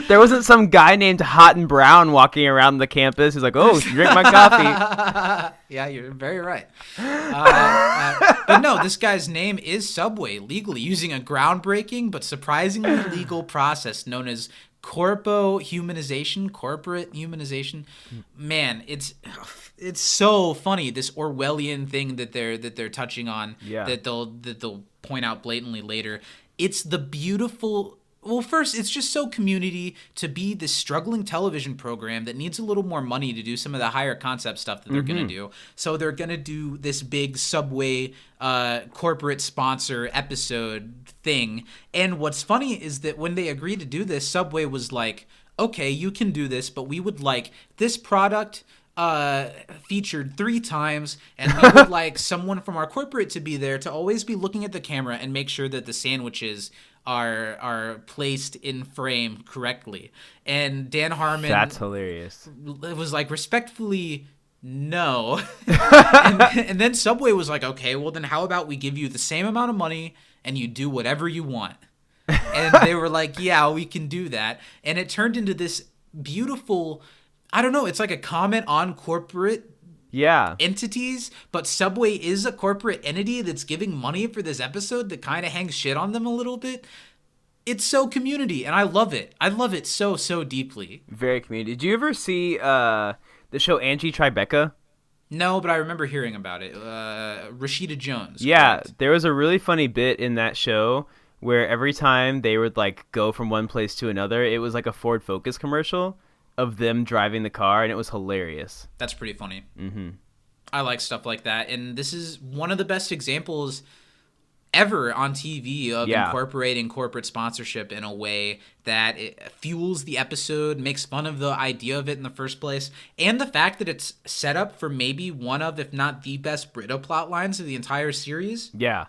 S2: There wasn't some guy named Hot and Brown walking around the campus who's like, oh, drink my coffee.
S1: Yeah, you're very right. But no, this guy's name is Subway, legally, using a groundbreaking but surprisingly legal process known as corporate humanization. Man, it's so funny, this Orwellian thing that they're touching on, that they'll point out blatantly later. It's the beautiful. Well, first, it's just so community to be this struggling television program that needs a little more money to do some of the higher concept stuff that they're going to do. So they're going to do this big Subway corporate sponsor episode thing. And what's funny is that when they agreed to do this, Subway was like, okay, you can do this, but we would like this product featured 3 times, and we would like someone from our corporate to be there to always be looking at the camera and make sure that the sandwiches are placed in frame correctly. And Dan Harmon,
S2: that's hilarious,
S1: was like, respectfully, no. and then Subway was like, okay, well then how about we give you the same amount of money and you do whatever you want. And they were like, yeah, we can do that. And it turned into this beautiful, I don't know, it's like a comment on corporate entities, but Subway is a corporate entity that's giving money for this episode that kind of hangs shit on them a little bit. It's so community, and I love it. I love it so deeply.
S2: Very community. Did you ever see the show Angie Tribeca?
S1: No, but I remember hearing about it. Rashida Jones.
S2: Yeah, correct? There was a really funny bit in that show where every time they would like go from one place to another, it was like a Ford Focus commercial of them driving the car, and it was hilarious.
S1: That's pretty funny. I like stuff like that, and this is one of the best examples ever on TV of incorporating corporate sponsorship in a way that it fuels the episode, makes fun of the idea of it in the first place, and the fact that it's set up for maybe one of, if not the best Britta plot lines of the entire series.
S2: Yeah.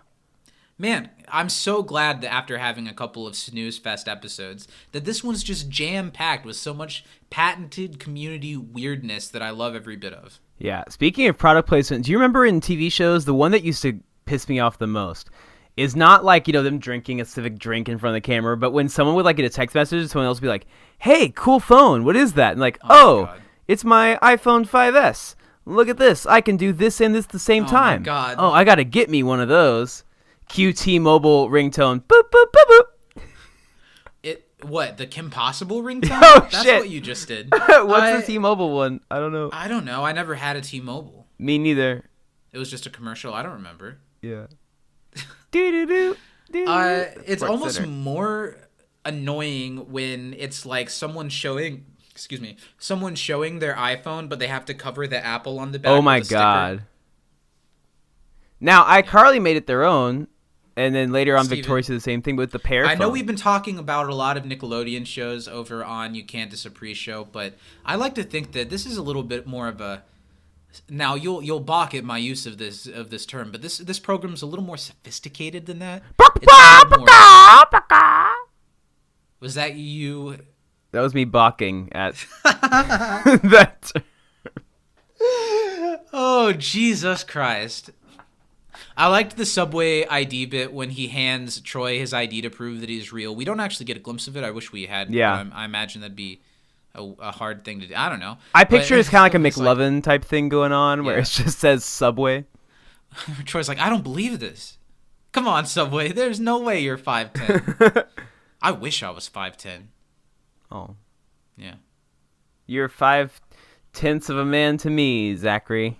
S1: Man, I'm so glad that after having a couple of snooze fest episodes, that this one's just jam-packed with so much patented community weirdness that I love every bit of.
S2: Yeah. Speaking of product placement, do you remember in TV shows, the one that used to piss me off the most is not like, you know, them drinking a civic drink in front of the camera, but when someone would like get a text message, someone else would be like, hey, cool phone, what is that? And like, oh it's my iPhone 5S. Look at this. I can do this and this at the same time.
S1: My God.
S2: Oh, I got to get me one of those. QT mobile ringtone. Boop, boop, boop, boop.
S1: What, the Kim Possible ringtone?
S2: Oh,
S1: That's
S2: shit.
S1: what you just did.
S2: What's the T-Mobile one? I don't know.
S1: I don't know. I never had a T-Mobile.
S2: Me neither.
S1: It was just a commercial. I don't remember.
S2: Yeah. Do-do-do.
S1: It's almost more annoying when it's like someone showing their iPhone, but they have to cover the Apple on the back.
S2: Oh my God. Now, iCarly made it their own, and then later on Victorious did the same thing with the Pear phone.
S1: I know we've been talking about a lot of Nickelodeon shows over on You Can't Diss a Pre-Show, but I like to think that this is a little bit more of a... Now, you'll balk at my use of this term, but this program's a little more sophisticated than that. Was that you?
S2: That was me balking at that.
S1: Oh, Jesus Christ. I liked the Subway ID bit when he hands Troy his ID to prove that he's real. We don't actually get a glimpse of it. I wish we had.
S2: Yeah.
S1: I imagine that'd be a hard thing to do. I don't know.
S2: I picture it's kind of like a
S1: it's
S2: McLovin type thing going on where it just says Subway.
S1: Troy's like, I don't believe this. Come on, Subway. There's no way you're 5'10". I wish I was 5'10".
S2: Oh.
S1: Yeah.
S2: You're 5/10 of a man to me, Zachary.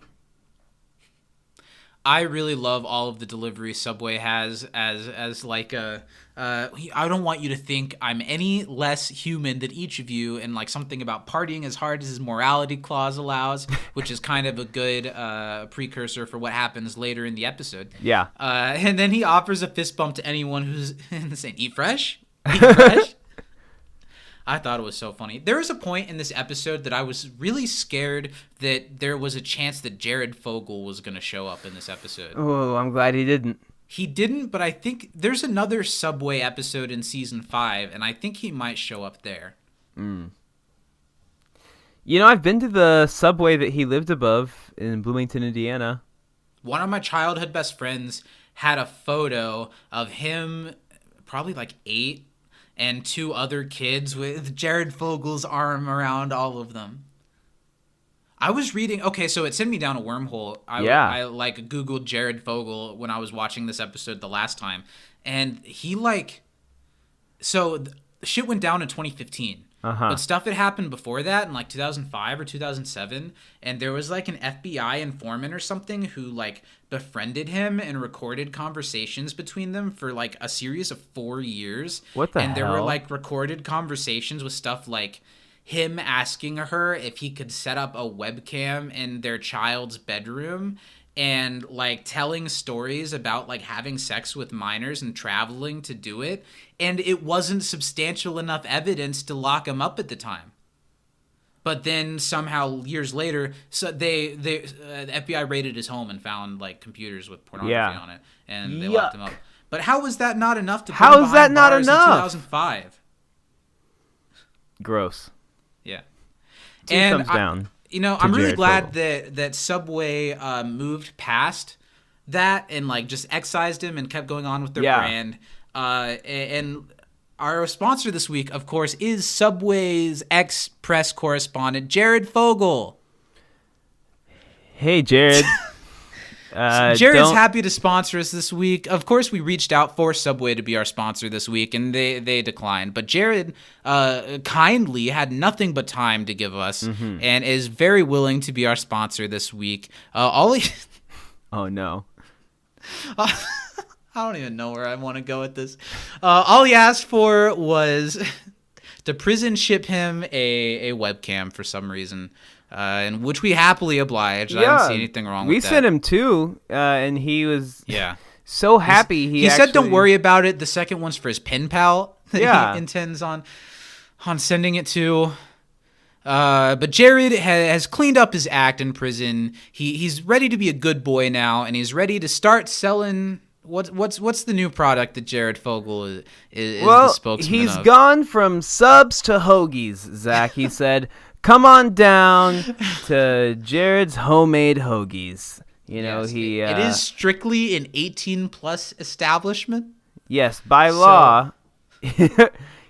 S1: I really love all of the delivery Subway has as like a I don't want you to think I'm any less human than each of you, and like something about partying as hard as his morality clause allows, which is kind of a good precursor for what happens later in the episode.
S2: Yeah.
S1: And then he offers a fist bump to anyone who's saying, "Eat fresh, eat fresh." I thought it was so funny. There was a point in this episode that I was really scared that there was a chance that Jared Fogle was going to show up in this episode.
S2: Oh, I'm glad he didn't.
S1: He didn't, but I think there's another Subway episode in season 5, and I think he might show up there.
S2: You know, I've been to the Subway that he lived above in Bloomington, Indiana.
S1: One of my childhood best friends had a photo of him, probably like 8, and 2 other kids with Jared Fogle's arm around all of them. I was reading, okay, so it sent me down a wormhole. I like Googled Jared Fogle when I was watching this episode the last time, and he shit went down in 2015. But stuff had happened before that in like 2005 or 2007, and there was like an FBI informant or something who like befriended him and recorded conversations between them for like a series of 4 years.
S2: What the hell?
S1: And there were like recorded conversations with stuff like him asking her if he could set up a webcam in their child's bedroom, and like telling stories about like having sex with minors and traveling to do it, and it wasn't substantial enough evidence to lock him up at the time. But then somehow years later, so the FBI raided his home and found like computers with pornography on it, and they locked him up. But how was that not enough to put him behind bars in 2005?
S2: Gross.
S1: Yeah.
S2: Two thumbs down.
S1: You know, I'm really glad that Subway moved past that and like just excised him and kept going on with their brand. And our sponsor this week, of course, is Subway's ex-press correspondent, Jared Fogle.
S2: Hey, Jared.
S1: Jared's happy to sponsor us this week. Of course, we reached out for Subway to be our sponsor this week, and they declined. But Jared kindly had nothing but time to give us, and is very willing to be our sponsor this week. Oh,
S2: no.
S1: I don't even know where I want to go with this. All he asked for was to prison ship him a webcam for some reason. And which we happily obliged. I didn't see anything wrong with that.
S2: We sent him 2, and he was so happy. He
S1: said, "Don't worry about it. The second one's for his pen pal that he intends on sending it to." But Jared has cleaned up his act in prison. He's ready to be a good boy now, and he's ready to start selling. What's the new product that Jared Fogle is the spokesman
S2: he's
S1: of?
S2: gone from subs to hoagies, Zach. He said, "Come on down to Jared's homemade hoagies." You know,
S1: it is strictly an 18+ establishment.
S2: Yes, by law.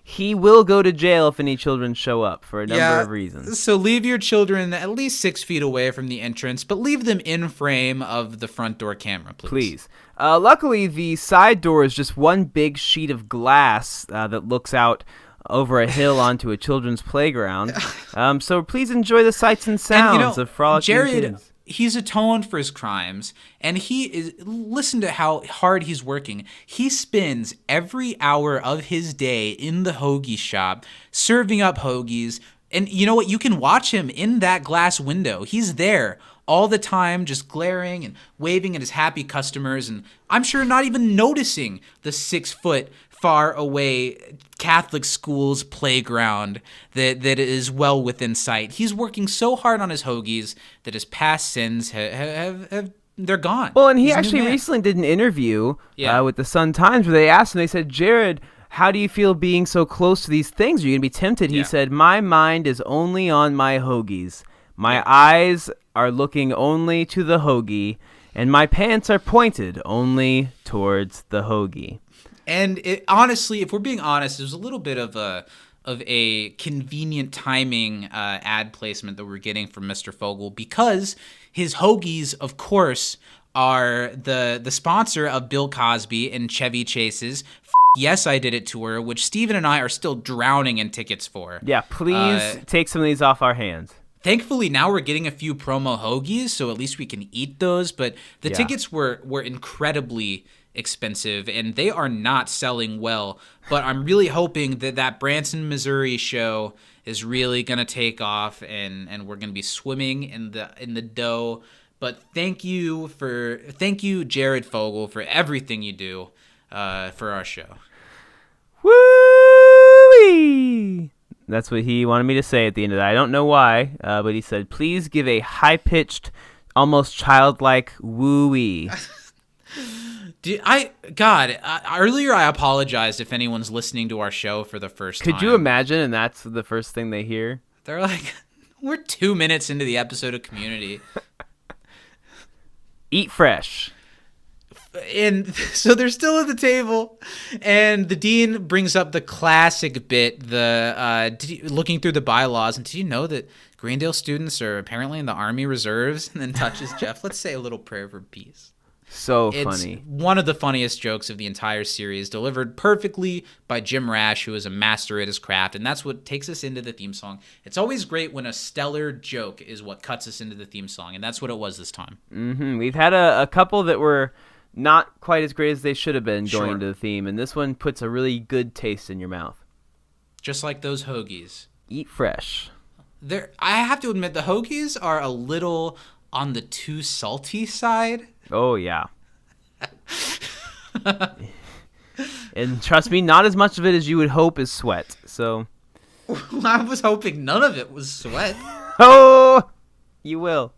S2: He will go to jail if any children show up for a number of reasons.
S1: So leave your children at least 6 feet away from the entrance, but leave them in frame of the front door camera, please.
S2: Luckily, the side door is just one big sheet of glass that looks out over a hill onto a children's playground. So please enjoy the sights and sounds of frolicking kids.
S1: He's atoned for his crimes, and listen to how hard he's working. He spends every hour of his day in the hoagie shop serving up hoagies. And you know what? You can watch him in that glass window. He's there all the time, just glaring and waving at his happy customers, and I'm sure not even noticing the 6-foot far away Catholic school's playground that is well within sight. He's working so hard on his hoagies that his past sins they're gone.
S2: Well, and he actually recently did an interview with the Sun-Times where they asked him, they said, "Jared, how do you feel being so close to these things? Are you going to be tempted?" He said, "My mind is only on my hoagies. My eyes are looking only to the hoagie." and my pants are pointed only towards the hoagie.
S1: And honestly, if we're being honest, there's a little bit of a convenient timing ad placement that we're getting from Mr. Fogel, because his hoagies, of course, are the sponsor of Bill Cosby and Chevy Chase's Yes, I Did It tour, which Steven and I are still drowning in tickets for.
S2: Yeah, please take some of these off our hands.
S1: Thankfully, now we're getting a few promo hoagies, so at least we can eat those. But the tickets were incredibly expensive, and they are not selling well. But I'm really hoping that Branson, Missouri show is really going to take off, and we're going to be swimming in the dough. But thank you, Jared Fogle, for everything you do for our show.
S2: Woo-wee! That's what he wanted me to say at the end of that. I don't know why, but he said, please give a high-pitched, almost childlike woo-wee.
S1: Earlier I apologized if anyone's listening to our show for the first time.
S2: Could you imagine, and that's the first thing they hear?
S1: They're like, we're 2 minutes into the episode of Community.
S2: Eat fresh.
S1: And so they're still at the table, and the dean brings up the classic bit, looking through the bylaws, and did you know that Greendale students are apparently in the Army Reserves? And then touches Jeff, let's say a little prayer for peace.
S2: So
S1: It's
S2: funny.
S1: one of the funniest jokes of the entire series, delivered perfectly by Jim Rash, who is a master at his craft, and that's what takes us into the theme song. It's always great when a stellar joke is what cuts us into the theme song, and that's what it was this time.
S2: Mm-hmm. We've had a couple that were not quite as great as they should have been going into the theme, and this one puts a really good taste in your mouth.
S1: Just like those hoagies.
S2: Eat fresh.
S1: I have to admit, the hoagies are a little on the too salty side.
S2: Oh, yeah. And trust me, not as much of it as you would hope is sweat, so...
S1: I was hoping none of it was sweat.
S2: Oh! You will.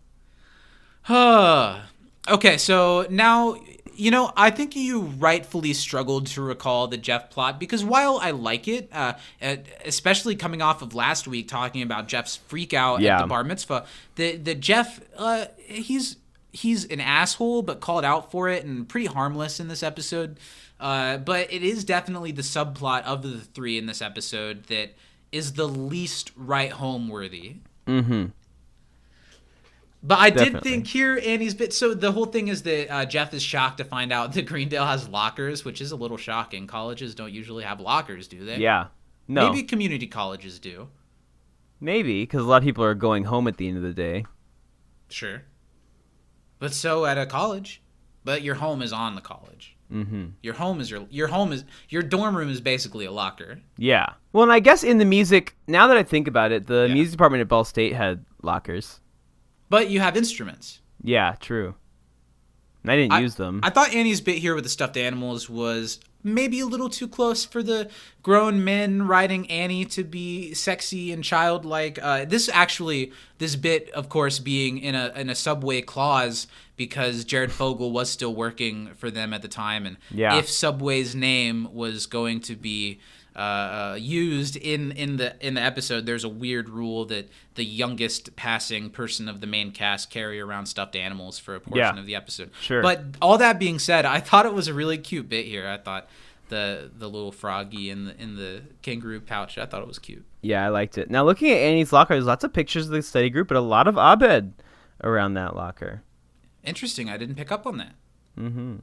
S1: Okay, so now... I think you rightfully struggled to recall the Jeff plot, because while I like it, especially coming off of last week talking about Jeff's freak out at the bar mitzvah, the Jeff, he's an asshole, but called out for it and pretty harmless in this episode. But it is definitely the subplot of the three in this episode that is the least right home worthy.
S2: Mm-hmm.
S1: But I did think here, Annie's bit. So the whole thing is that Jeff is shocked to find out that Greendale has lockers, which is a little shocking. Colleges don't usually have lockers, do they?
S2: Yeah. No.
S1: Maybe community colleges do.
S2: Maybe, because a lot of people are going home at the end of the day.
S1: Sure. But so at a college. But your home is on the college.
S2: Mm-hmm.
S1: Your dorm room is basically a locker.
S2: Yeah. Well, and I guess in the music, now that I think about it, the music department at Ball State had lockers.
S1: But you have instruments.
S2: Yeah, true. And I didn't use them.
S1: I thought Annie's bit here with the stuffed animals was maybe a little too close for the grown men writing Annie to be sexy and childlike. This bit, of course, being in a Subway clause because Jared Fogle was still working for them at the time, and if Subway's name was going to be used in the episode, there's a weird rule that the youngest passing person of the main cast carry around stuffed animals for a portion of the episode.
S2: Sure.
S1: But all that being said, I thought it was a really cute bit here. I thought the little froggy in the kangaroo pouch, I thought it was cute.
S2: Yeah, I liked it. Now, looking at Annie's locker, there's lots of pictures of the study group, but a lot of Abed around that locker.
S1: Interesting. I didn't pick up on that.
S2: Mm-hmm.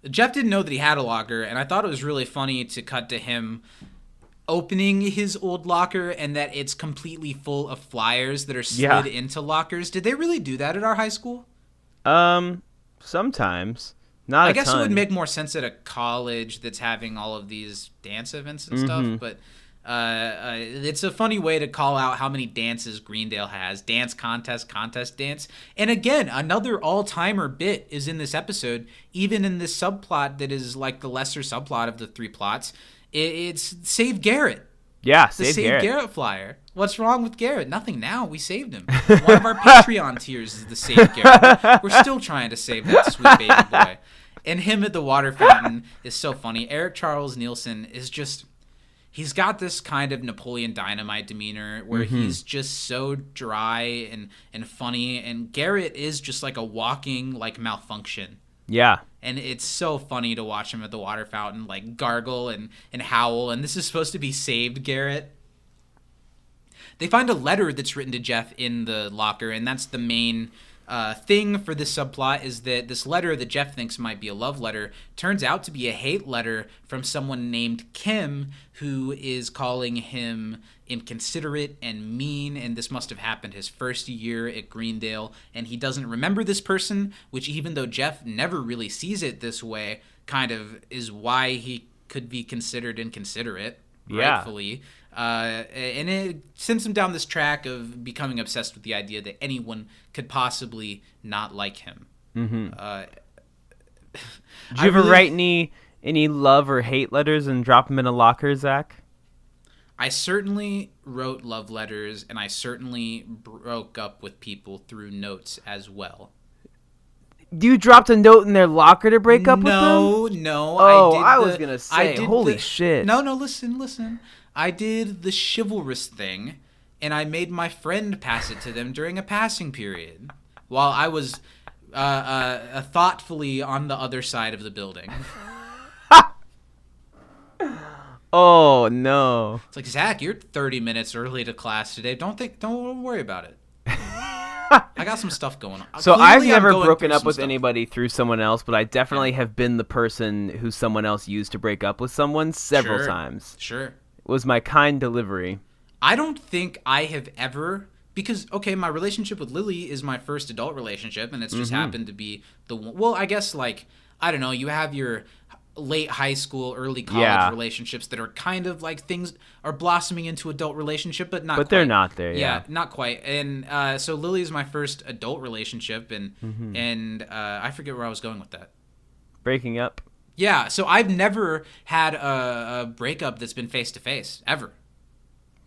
S1: Jeff didn't know that he had a locker, and I thought it was really funny to cut to him opening his old locker and that it's completely full of flyers that are slid into lockers. Did they really do that at our high school?
S2: Sometimes. Not a
S1: guess
S2: ton.
S1: It would make more sense at a college that's having all of these dance events and stuff, but it's a funny way to call out how many dances Greendale has. Dance contest dance. And again, another all-timer bit is in this episode, even in this subplot that is like the lesser subplot of the three plots. It's Save Garrett.
S2: Yeah,
S1: the
S2: Save
S1: Garrett flyer. What's wrong with Garrett? Nothing now. We saved him. One of our Patreon tiers is the Save Garrett. We're still trying to save that sweet baby boy. And him at the water fountain is so funny. Eric Charles Nielsen is just... he's got this kind of Napoleon Dynamite demeanor where he's just so dry and funny, and Garrett is just like a walking like malfunction.
S2: Yeah.
S1: And it's so funny to watch him at the water fountain like gargle and howl, and this is supposed to be saved Garrett. They find a letter that's written to Jeff in the locker, and that's the main thing for this subplot, is that this letter that Jeff thinks might be a love letter turns out to be a hate letter from someone named Kim, who is calling him inconsiderate and mean, and this must have happened his first year at Greendale, and he doesn't remember this person, which even though Jeff never really sees it this way, kind of is why he could be considered inconsiderate, rightfully. And it sends him down this track of becoming obsessed with the idea that anyone could possibly not like him.
S2: Did you ever write any love or hate letters and drop them in a locker, Zach?
S1: I certainly wrote love letters, and I certainly broke up with people through notes as well.
S2: You dropped a note in their locker to break up with them?
S1: No.
S2: Oh, I was going to say, holy shit.
S1: No, listen. I did the chivalrous thing, and I made my friend pass it to them during a passing period while I was thoughtfully on the other side of the building.
S2: Oh, no.
S1: It's like, Zach, you're 30 minutes early to class today. Don't worry about it. I got some stuff going on.
S2: So
S1: Clearly,
S2: I've never
S1: I'm
S2: broken up with
S1: stuff.
S2: anybody through someone else, but I definitely have been the person who someone else used to break up with someone several times.
S1: Sure.
S2: It was my kind delivery.
S1: I don't think I have ever, because, okay, my relationship with Lily is my first adult relationship, and it's just happened to be the one. Well, I guess, like, I don't know, you have your late high school, early college relationships that are kind of like things are blossoming into adult relationship, but not
S2: But
S1: quite.
S2: they're not there,
S1: Yeah, not quite. And so Lily is my first adult relationship, and I forget where I was going with that.
S2: Breaking up?
S1: Yeah, so I've never had a breakup that's been face-to-face, ever.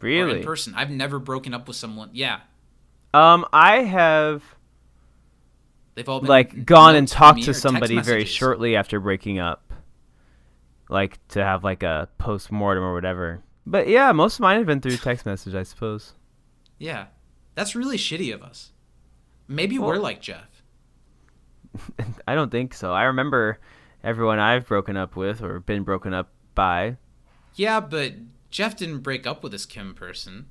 S2: Really?
S1: Or in person. I've never broken up with someone. Yeah.
S2: I have
S1: They've all been
S2: like gone and
S1: notes from
S2: talked
S1: me
S2: to
S1: or text
S2: somebody very
S1: messages.
S2: shortly after breaking up. Like to have like a post-mortem or whatever. But yeah, most of mine have been through text message, I suppose.
S1: Yeah. That's really shitty of us. Maybe we're like Jeff.
S2: I don't think so. I remember everyone I've broken up with or been broken up by.
S1: Yeah, but Jeff didn't break up with this Kim person.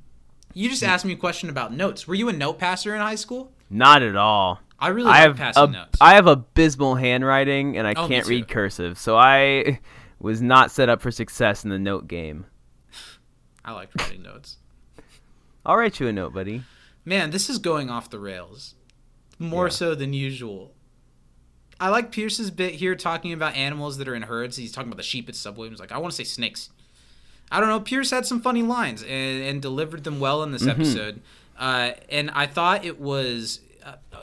S1: You just asked me a question about notes. Were you a note passer in high school?
S2: Not at all.
S1: I really like passing notes.
S2: I have abysmal handwriting and I
S1: Oh,
S2: can't
S1: me too.
S2: read cursive, so I was not set up for success in the note game.
S1: I liked writing notes.
S2: I'll write you a note, buddy.
S1: Man, this is going off the rails. More so than usual. I like Pierce's bit here talking about animals that are in herds. He's talking about the sheep at Subway. He's like, I want to say snakes. I don't know. Pierce had some funny lines and delivered them well in this episode. And I thought it was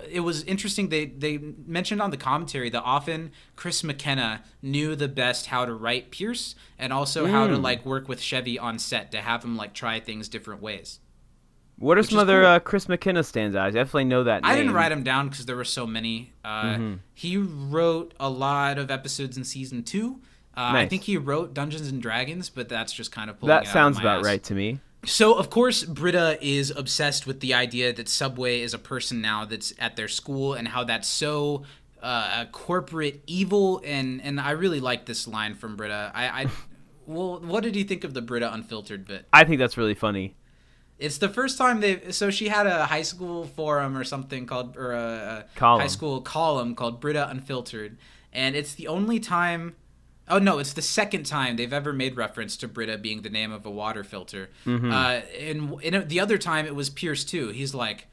S1: interesting. They mentioned on the commentary that often Chris McKenna knew the best how to write Pierce and also how to like work with Chevy on set to have him like try things different ways.
S2: What are
S1: Which
S2: some
S1: is
S2: other
S1: cool.
S2: Chris McKenna stands out? I definitely know that name.
S1: I didn't write them down because there were so many. He wrote a lot of episodes in season 2. I
S2: Nice.
S1: think he wrote Dungeons and Dragons, but that's just kind of pulling
S2: That
S1: it out
S2: sounds
S1: of my
S2: about
S1: ass.
S2: right to me.
S1: So, of course, Britta is obsessed with the idea that Subway is a person now that's at their school and how that's so corporate evil. And I really like this line from Britta. Well, what did you think of the Britta Unfiltered bit?
S2: I think that's really funny.
S1: It's the first time so she had a high school forum or something called, or a
S2: Column.
S1: high school column called Britta Unfiltered. And it's the only time, oh no, it's the second time they've ever made reference to Britta being the name of a water filter. And the other time it was Pierce too. He's like,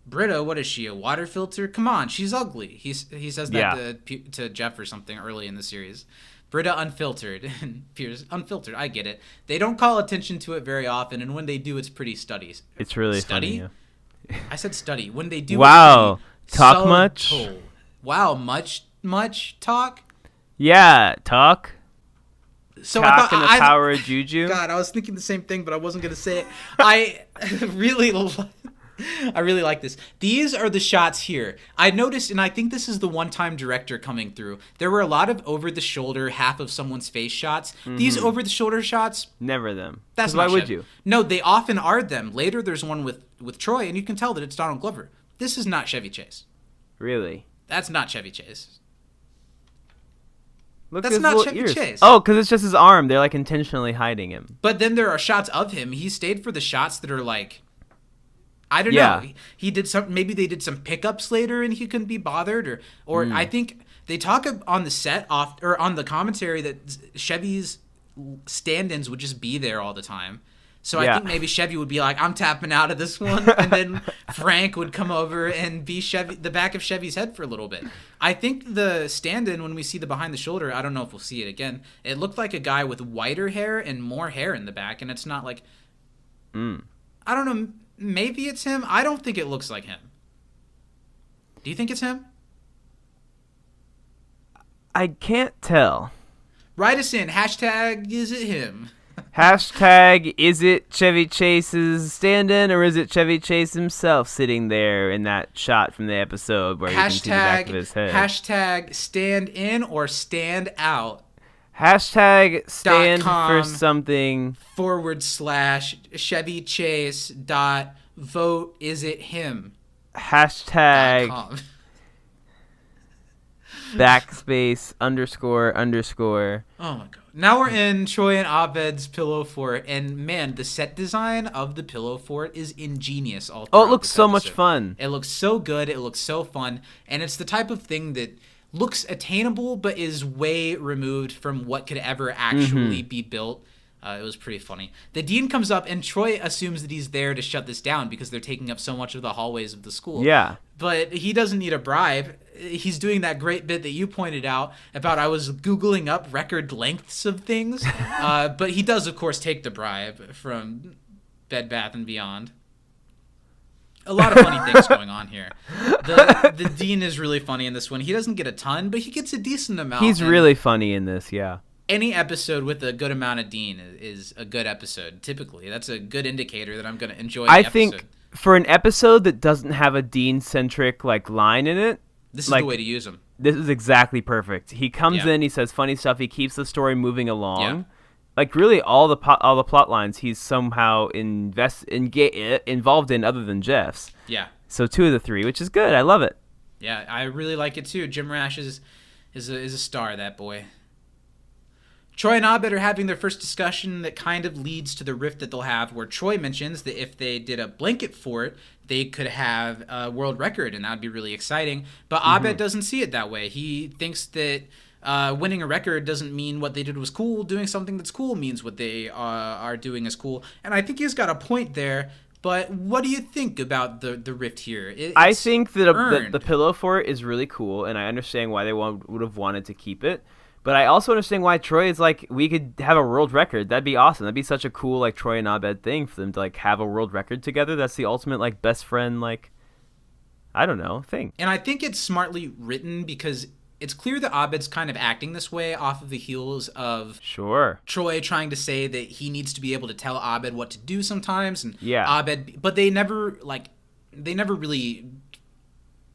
S1: Britta, what is she, a water filter? Come on, she's ugly. He says that to Jeff or something early in the series. Britta Unfiltered and Pierce Unfiltered. I get it. They don't call attention to it very often, and when they do, it's pretty studies.
S2: It's really
S1: Study?
S2: funny. Yeah.
S1: I said study. When they do,
S2: Wow.
S1: it's pretty
S2: Talk
S1: subtle.
S2: much?
S1: Wow, much talk.
S2: Yeah, talk.
S1: So
S2: Talk and the
S1: I
S2: power of juju.
S1: God, I was thinking the same thing, but I wasn't gonna say it. I really, I really like this. These are the shots here. I noticed, and I think this is the one-time director coming through. There were a lot of over-the-shoulder, half of someone's face shots. These over-the-shoulder shots,
S2: Never them.
S1: that's
S2: 'Cause
S1: not
S2: why would
S1: Chevy.
S2: you?
S1: No, they often are them. Later, there's one with Troy, and you can tell that it's Donald Glover. This is not Chevy Chase.
S2: Really?
S1: That's not Chevy Chase.
S2: Look
S1: That's
S2: at his
S1: not
S2: little
S1: Chevy
S2: ears.
S1: Chase.
S2: Oh, because it's just his arm. They're like intentionally hiding him.
S1: But then there are shots of him. He stayed for the shots that are like, I don't
S2: Yeah.
S1: know. He did some. Maybe they did some pickups later, and he couldn't be bothered, or I think they talk on the set off or on the commentary that Chevy's stand-ins would just be there all the time. So I
S2: Yeah.
S1: think maybe Chevy would be like, I'm tapping out of this one, and then Frank would come over and be the back of Chevy's head for a little bit. I think the stand-in, when we see the behind the shoulder, I don't know if we'll see it again. It looked like a guy with whiter hair and more hair in the back, and it's not like, I don't know, maybe it's him. I don't think it looks like him. Do you think it's him?
S2: I can't tell.
S1: Write us in. Hashtag, is it him?
S2: Hashtag, is it Chevy Chase's stand-in, or is it Chevy Chase himself sitting there in that shot from the episode where you can see the back of his head?
S1: Hashtag stand in or stand out.
S2: Hashtag stand
S1: .com.
S2: for something.
S1: / Chevy Chase vote is it him
S2: Hashtag
S1: .com.
S2: backspace __.
S1: Oh my god. Now we're in Troy and Abed's pillow fort, and man, the set design of the pillow fort is ingenious.
S2: Oh, it
S1: throughout
S2: looks
S1: this
S2: so much
S1: episode.
S2: fun.
S1: It looks so good. It looks so fun, and it's the type of thing that looks attainable, but is way removed from what could ever actually be built. It was pretty funny. The dean comes up, and Troy assumes that he's there to shut this down because they're taking up so much of the hallways of the school.
S2: Yeah.
S1: But he doesn't need a bribe. He's doing that great bit that you pointed out about I was Googling up record lengths of things. But he does, of course, take the bribe from Bed Bath & Beyond. A lot of funny things going on here. The dean is really funny in this one. He doesn't get a ton, but he gets a decent amount.
S2: He's really funny in this, yeah.
S1: Any episode with a good amount of dean is a good episode, typically. That's a good indicator that I'm going to enjoy the episode.
S2: think for an episode that doesn't have a Dean-centric like line in it,
S1: This is the way to use him.
S2: This is exactly perfect. He comes
S1: Yeah.
S2: in, he says funny stuff, he keeps the story moving along.
S1: Yeah.
S2: Like really, all the plot lines he's somehow involved in, other than Jeff's.
S1: Yeah.
S2: So 2 of the 3, which is good. I love it.
S1: Yeah, I really like it too. Jim Rash is a star, that boy. Troy and Abed are having their first discussion that kind of leads to the rift that they'll have, where Troy mentions that if they did a blanket fort, they could have a world record, and that would be really exciting. But Abed doesn't see it that way. He thinks that winning a record doesn't mean what they did was cool. Doing something that's cool means what they are doing is cool. And I think he's got a point there. But what do you think about the rift here?
S2: I think that
S1: earned.
S2: the pillow fort is really cool, and I understand why they would have wanted to keep it. But I also understand why Troy is like, we could have a world record. That'd be awesome. That'd be such a cool like Troy and Abed thing for them to like have a world record together. That's the ultimate like best friend like, I don't know, thing.
S1: And I think it's smartly written because it's clear that Abed's kind of acting this way off of the heels of
S2: Sure.
S1: Troy trying to say that he needs to be able to tell Abed what to do sometimes, and
S2: Yeah.
S1: Abed, but they never really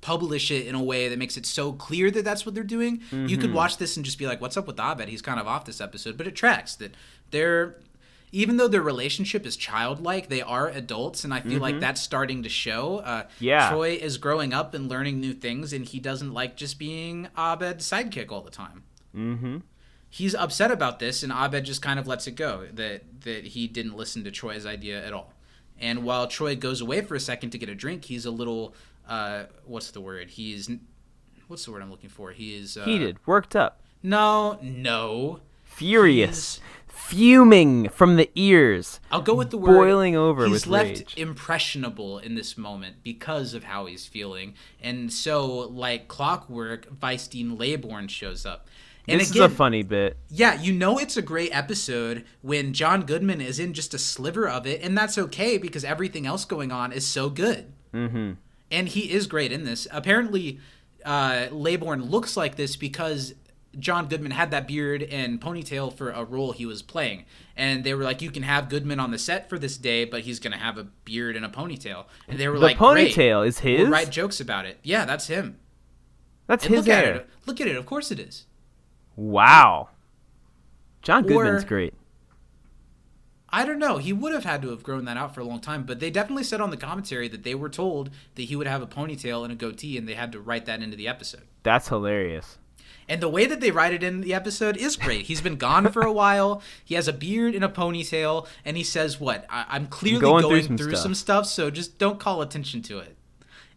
S1: publish it in a way that makes it so clear that that's what they're doing. You could watch this and just be like, what's up with Abed? He's kind of off this episode. But it tracks that even though their relationship is childlike, they are adults, and I feel like that's starting to show.
S2: Yeah.
S1: Troy is growing up and learning new things, and he doesn't like just being Abed's sidekick all the time.
S2: Mm-hmm.
S1: He's upset about this, and Abed just kind of lets it go, that he didn't listen to Troy's idea at all. And while Troy goes away for a second to get a drink, he's a little... what's the word? What's the word I'm looking for? He is...
S2: Heated, worked up.
S1: No.
S2: Furious. Fuming from the ears.
S1: I'll go with the word...
S2: Boiling over
S1: he's
S2: with
S1: left
S2: rage.
S1: impressionable in this moment because of how he's feeling. And so, like clockwork, Weisstein Laybourne shows up. And
S2: This
S1: again,
S2: is a funny bit.
S1: yeah, it's a great episode when John Goodman is in just a sliver of it, and that's okay because everything else going on is so good.
S2: Mm-hmm.
S1: And he is great in this. Apparently, Laybourne looks like this because John Goodman had that beard and ponytail for a role he was playing. And they were like, you can have Goodman on the set for this day, but he's going to have a beard and a ponytail. And they were
S2: The
S1: like,
S2: ponytail
S1: great.
S2: is his?
S1: We'll write jokes about it. Yeah, that's him.
S2: That's
S1: And
S2: his hair.
S1: Look at it. Of course it is.
S2: Wow. John Goodman's great.
S1: I don't know. He would have had to have grown that out for a long time, but they definitely said on the commentary that they were told that he would have a ponytail and a goatee, and they had to write that into the episode.
S2: That's hilarious.
S1: And the way that they write it in the episode is great. He's been gone for a while. He has a beard and a ponytail, and he says, what? I'm clearly going through some stuff, so just don't call attention to it.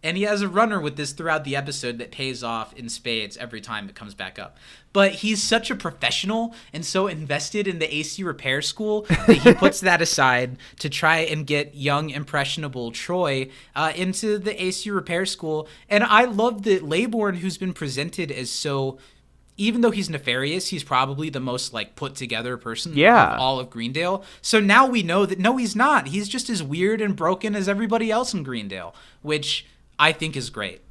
S1: And he has a runner with this throughout the episode that pays off in spades every time it comes back up. But he's such a professional and so invested in the AC repair school that he puts that aside to try and get young, impressionable Troy into the AC repair school. And I love that Laybourne, who's been presented as so... Even though he's nefarious, he's probably the most like put together person of all of Greendale. So now we know that no, he's not. He's just as weird and broken as everybody else in Greendale, which I think is great.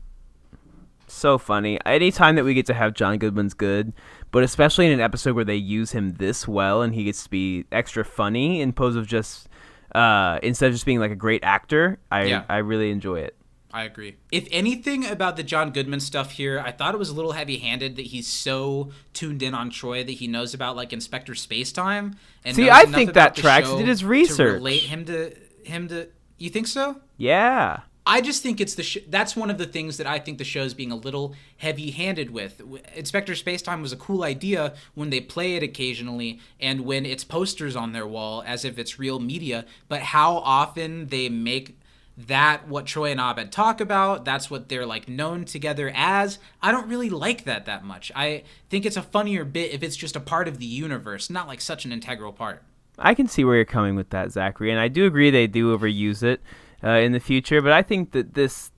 S2: So funny. Anytime that we get to have John Goodman's good, but especially in an episode where they use him this well and he gets to be extra funny in pose of just instead of just being like a great actor, I really enjoy it.
S1: I agree. If anything about the John Goodman stuff here, I thought it was a little heavy-handed that he's so tuned in on Troy that he knows about like Inspector Spacetime. And
S2: see, I think that tracks. He did his research
S1: to relate him to. You think so?
S2: Yeah.
S1: I just think it's that's one of the things that I think the show's being a little heavy-handed with. Inspector Spacetime was a cool idea when they play it occasionally and when it's posters on their wall as if it's real media, but how often they make that what Troy and Abed talk about, that's what they're like known together as. I don't really like that much. I think it's a funnier bit if it's just a part of the universe, not like such an integral part.
S2: I can see where you're coming with that, Zachary, and I do agree they do overuse it in the future, but I think that this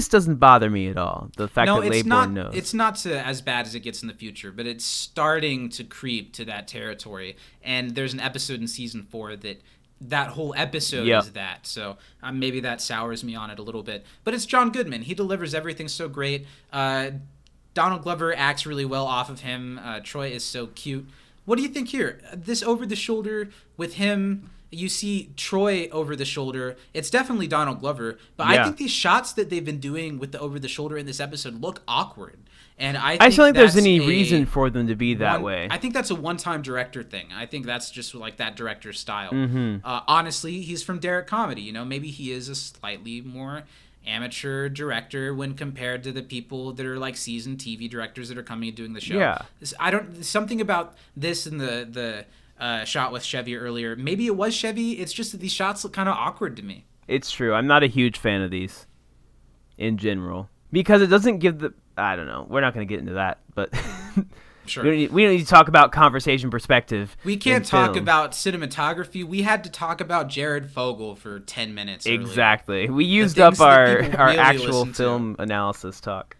S2: doesn't bother me at all. The fact that Laybourne knows.
S1: It's not as bad as it gets in the future, but it's starting to creep to that territory. And there's an episode in season 4 that whole episode is that. So maybe that sours me on it a little bit. But it's John Goodman. He delivers everything so great. Donald Glover acts really well off of him. Troy is so cute. What do you think here? This over-the-shoulder with him, you see Troy over the shoulder. It's definitely Donald Glover. But I think these shots that they've been doing with the over-the-shoulder in this episode look awkward. And I
S2: just don't think there's any reason for them to be that way.
S1: I think that's a one-time director thing. I think that's just like that director's style.
S2: Mm-hmm.
S1: Honestly, he's from Derek Comedy. You know, maybe he is a slightly more amateur director when compared to the people that are like seasoned TV directors that are coming and doing the show.
S2: Yeah.
S1: Something about this and the shot with Chevy earlier. Maybe it was Chevy. It's just that these shots look kind of awkward to me.
S2: It's true. I'm not a huge fan of these in general because it doesn't give I don't know. We're not going to get into that, but
S1: sure.
S2: we don't need to talk about conversation perspective.
S1: We can't talk about cinematography. We had to talk about Jared Fogle for 10 minutes earlier.
S2: Exactly. We used up our
S1: really
S2: actual film analysis talk.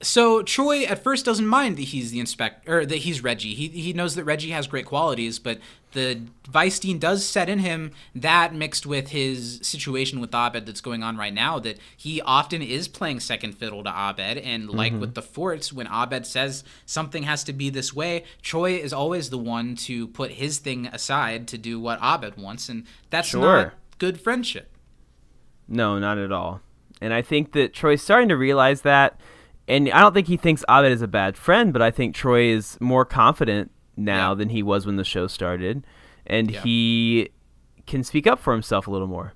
S1: So Troy at first doesn't mind that he's the inspector, or that he's Reggie. He knows that Reggie has great qualities, but the Weisstein does set in him that mixed with his situation with Abed that's going on right now, that he often is playing second fiddle to Abed. And like with the forts, when Abed says something has to be this way, Troy is always the one to put his thing aside to do what Abed wants. And that's not good friendship.
S2: No, not at all. And I think that Troy's starting to realize that. And I don't think he thinks Abed is a bad friend, but I think Troy is more confident now than he was when the show started. And he can speak up for himself a little more.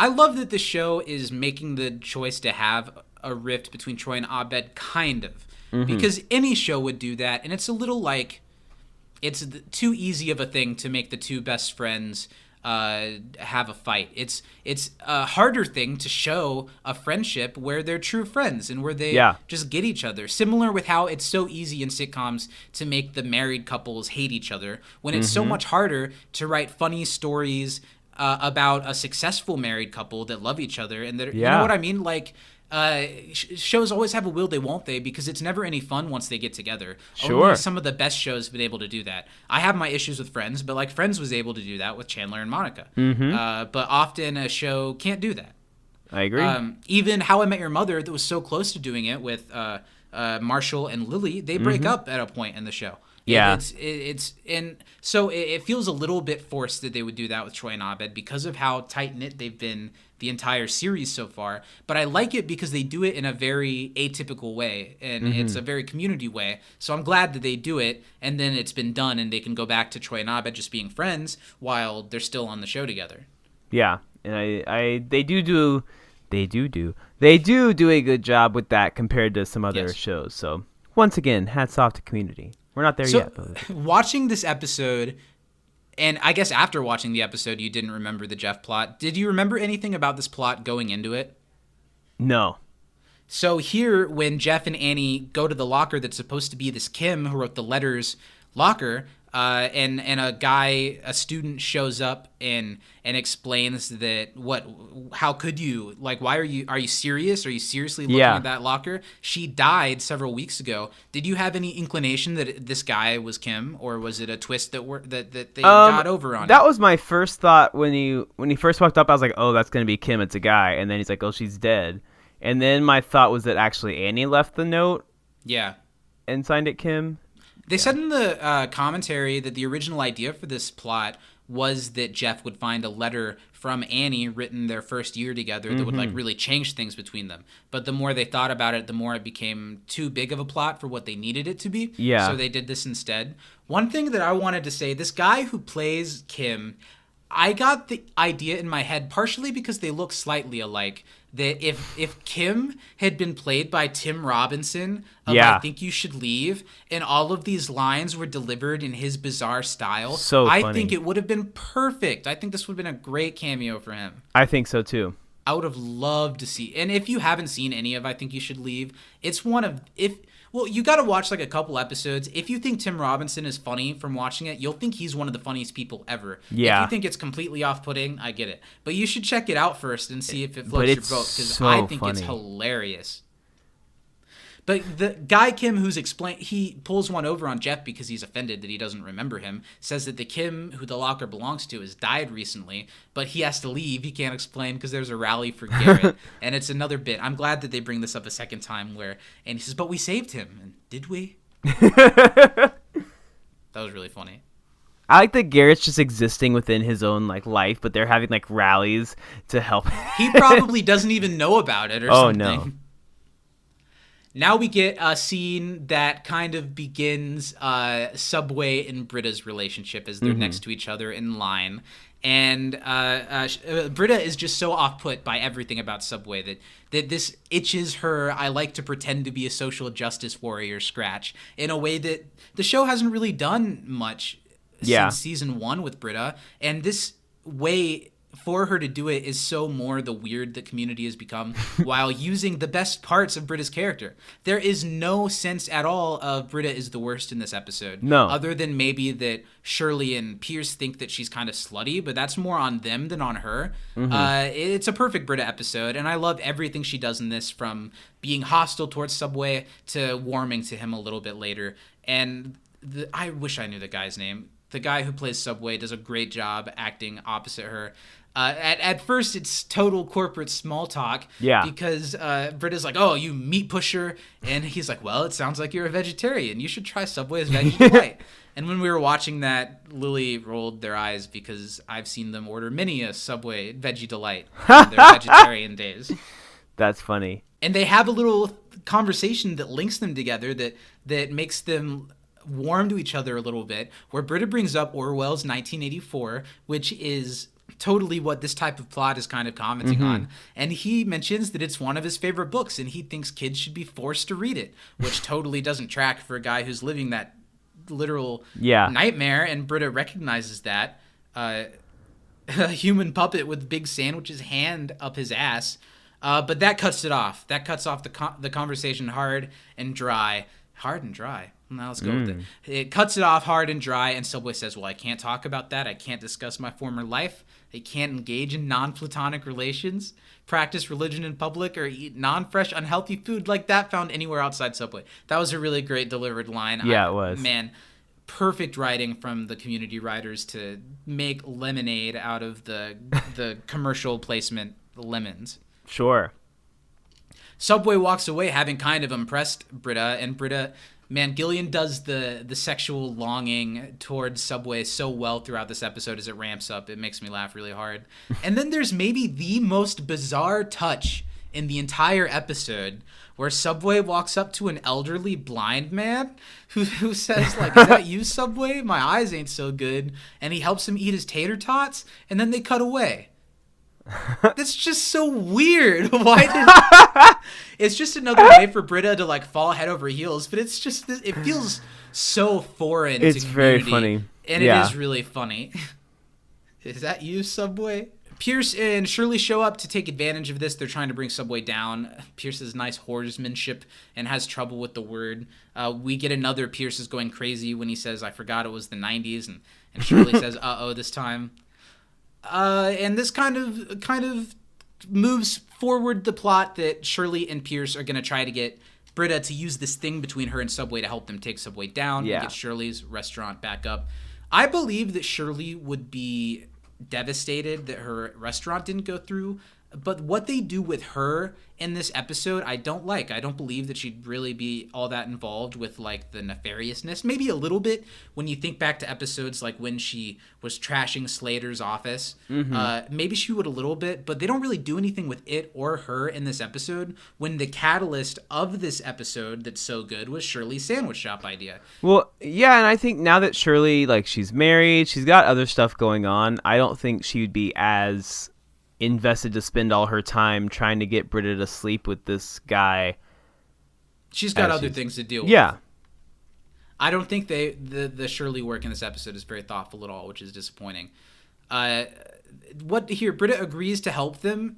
S1: I love that the show is making the choice to have a rift between Troy and Abed, kind of. Because any show would do that, and it's a little like it's too easy of a thing to make the two best friends have a fight. It's a harder thing to show a friendship where they're true friends and where they just get each other. Similar with how it's so easy in sitcoms to make the married couples hate each other, when it's so much harder to write funny stories about a successful married couple that love each other and that you know what I mean? Like shows always have a will they won't they, because it's never any fun once they get together. Only some of the best shows have been able to do that. I have my issues with Friends, but like Friends was able to do that with Chandler and Monica. But often a show can't do that.
S2: I agree.
S1: Even How I Met Your Mother, that was so close to doing it with Marshall and Lily, they break up at a point in the show.
S2: Yeah.
S1: It feels a little bit forced that they would do that with Troy and Abed because of how tight-knit they've been the entire series so far. But I like it because they do it in a very atypical way, and it's a very community way. So I'm glad that they do it, and then it's been done, and they can go back to Troy and Abed just being friends while they're still on the show together.
S2: Yeah, and they do a good job with that compared to some other shows. So once again, hats off to Community. We're not there yet.
S1: Watching this episode, and I guess after watching the episode, you didn't remember the Jeff plot. Did you remember anything about this plot going into it?
S2: No.
S1: So here, when Jeff and Annie go to the locker that's supposed to be this Kim who wrote the letters locker, and a student shows up and explains that how could you, like, why are you serious? Are you seriously looking at that locker? She died several weeks ago. Did you have any inclination that this guy was Kim, or was it a twist that they got over on?
S2: That was my first thought when he first walked up. I was like, oh, that's gonna be Kim. It's a guy. And then he's like, oh, she's dead. And then my thought was that actually Annie left the note.
S1: Yeah.
S2: And signed it Kim.
S1: They said in the commentary that the original idea for this plot was that Jeff would find a letter from Annie written their first year together that would like really change things between them. But the more they thought about it, the more it became too big of a plot for what they needed it to be.
S2: Yeah.
S1: So they did this instead. One thing that I wanted to say, this guy who plays Kim, I got the idea in my head partially because they look slightly alike. That if Kim had been played by Tim Robinson of I Think You Should Leave, and all of these lines were delivered in his bizarre style, I think it would have been perfect. I think this would have been a great cameo for him.
S2: I think so too.
S1: I would have loved to see. And if you haven't seen any of I Think You Should Leave, it's you got to watch like a couple episodes. If you think Tim Robinson is funny from watching it, you'll think he's one of the funniest people ever.
S2: Yeah.
S1: If you think it's completely off-putting, I get it. But you should check it out first and see if it floats your boat, because I think it's hilarious. But the guy Kim he pulls one over on Jeff because he's offended that he doesn't remember him, says that the Kim who the locker belongs to has died recently, but he has to leave. He can't explain because there's a rally for Garrett. And it's another bit. I'm glad that they bring this up a second time and he says, but we saved him. And did we? That was really funny.
S2: I like that Garrett's just existing within his own like life, but they're having like rallies to help.
S1: He probably doesn't even know about it or something.
S2: Oh, no.
S1: Now we get a scene that kind of begins Subway and Britta's relationship as they're next to each other in line. And Britta is just so off-put by everything about Subway that this itches her I like to pretend to be a social justice warrior scratch in a way that the show hasn't really done much since season 1 with Britta. And this way for her to do it is so more the weird that Community has become while using the best parts of Britta's character. There is no sense at all of Britta is the worst in this episode.
S2: No.
S1: Other than maybe that Shirley and Pierce think that she's kind of slutty, but that's more on them than on her. It's a perfect Britta episode, and I love everything she does in this, from being hostile towards Subway to warming to him a little bit later. And I wish I knew the guy's name. The guy who plays Subway does a great job acting opposite her. At first, it's total corporate small talk.
S2: Yeah.
S1: Because Britta's like, oh, you meat pusher. And he's like, well, it sounds like you're a vegetarian. You should try Subway's Veggie Delight. And when we were watching that, Lily rolled their eyes because I've seen them order many a Subway Veggie Delight on their vegetarian days.
S2: That's funny.
S1: And they have a little conversation that links them together that makes them warm to each other a little bit, where Britta brings up Orwell's 1984, which is totally what this type of plot is kind of commenting on. And he mentions that it's one of his favorite books, and he thinks kids should be forced to read it, which totally doesn't track for a guy who's living that literal nightmare. And Britta recognizes that. A human puppet with big sandwich's hand up his ass. But that cuts it off. That cuts off the conversation hard and dry. Hard and dry. Now let's go with it. It cuts it off hard and dry, and Subway says, well, I can't talk about that. I can't discuss my former life. I can't engage in non-platonic relations, practice religion in public, or eat non-fresh, unhealthy food like that found anywhere outside Subway. That was a really great delivered line.
S2: Yeah, it was.
S1: Man, perfect writing from the Community writers to make lemonade out of the commercial placement lemons.
S2: Sure.
S1: Subway walks away having kind of impressed Britta, and Britta, man, Gillian does the sexual longing towards Subway so well throughout this episode as it ramps up. It makes me laugh really hard. And then there's maybe the most bizarre touch in the entire episode where Subway walks up to an elderly blind man who says, like, is that you, Subway? My eyes ain't so good. And he helps him eat his tater tots, and then they cut away. That's just so weird. It's just another way for Britta to like fall head over heels, but it's just, it feels so foreign.
S2: It's
S1: to
S2: very funny.
S1: And it is really funny. Is that you, Subway? Pierce and Shirley show up to take advantage of this. They're trying to bring Subway down. Pierce has nice whoresmanship and has trouble with the word. We get another Pierce is going crazy when he says, I forgot it was the 90s. And Shirley says, uh-oh, this time. And this kind of moves forward the plot that Shirley and Pierce are going to try to get Britta to use this thing between her and Subway to help them take Subway down and get Shirley's restaurant back up. I believe that Shirley would be devastated that her restaurant didn't go through, but what they do with her in this episode, I don't like. I don't believe that she'd really be all that involved with like the nefariousness. Maybe a little bit when you think back to episodes like when she was trashing Slater's office. Maybe she would a little bit, but they don't really do anything with it or her in this episode when the catalyst of this episode that's so good was Shirley's sandwich shop idea.
S2: Well, yeah, and I think now that Shirley, like, she's married, she's got other stuff going on, I don't think she would be as invested to spend all her time trying to get Britta to sleep with this guy.
S1: She's got other things to deal with.
S2: Yeah.
S1: I don't think the Shirley work in this episode is very thoughtful at all, which is disappointing. Britta agrees to help them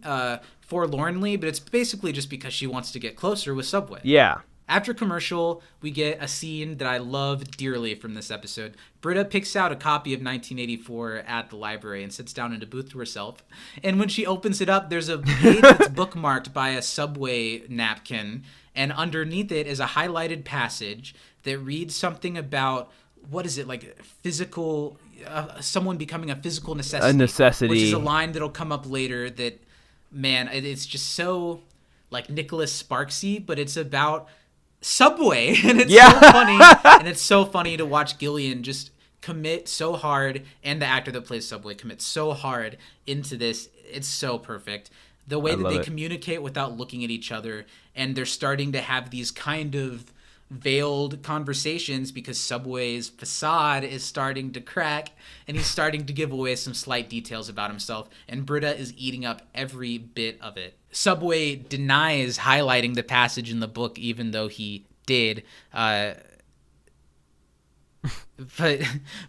S1: forlornly, but it's basically just because she wants to get closer with Subway.
S2: Yeah.
S1: After commercial, we get a scene that I love dearly from this episode. Britta picks out a copy of 1984 at the library and sits down in a booth to herself. And when she opens it up, there's a page that's bookmarked by a Subway napkin. And underneath it is a highlighted passage that reads something about, what is it, like physical, someone becoming a physical necessity.
S2: A necessity.
S1: Which is a line that'll come up later that, man, it's just so like Nicholas Sparksy, but it's about Subway, and it's so funny, and it's so funny to watch Gillian just commit so hard, and the actor that plays Subway commit so hard into this. It's so perfect. The way that they communicate without looking at each other, and they're starting to have these kind of veiled conversations because Subway's facade is starting to crack, and he's starting to give away some slight details about himself, and Britta is eating up every bit of it. Subway denies highlighting the passage in the book, even though he did. But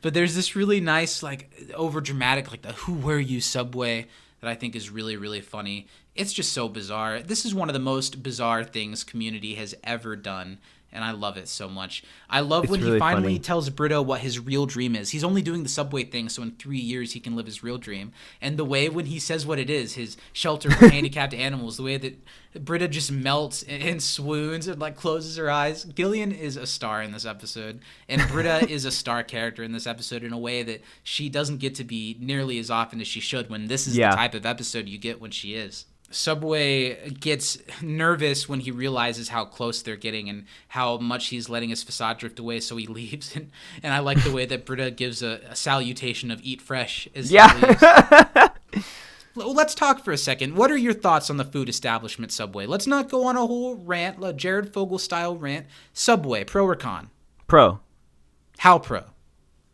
S1: there's this really nice, like, over dramatic, like the "Who were you, Subway?" that I think is really, really funny. It's just so bizarre. This is one of the most bizarre things Community has ever done, and I love it so much. I love when he finally tells Britta what his real dream is. He's only doing the Subway thing, so in 3 years he can live his real dream. And the way when he says what it is, his shelter for handicapped animals, the way that Britta just melts and swoons and like closes her eyes. Gillian is a star in this episode, and Britta is a star character in this episode in a way that she doesn't get to be nearly as often as she should when this is the type of episode you get when she is. Subway gets nervous when he realizes how close they're getting and how much he's letting his facade drift away, so he leaves. And I like the way that Britta gives a salutation of "eat fresh" as he leaves. Well, let's talk for a second. What are your thoughts on the food establishment Subway? Let's not go on a whole rant, a Jared Fogle-style rant. Subway, pro or con?
S2: Pro.
S1: How pro?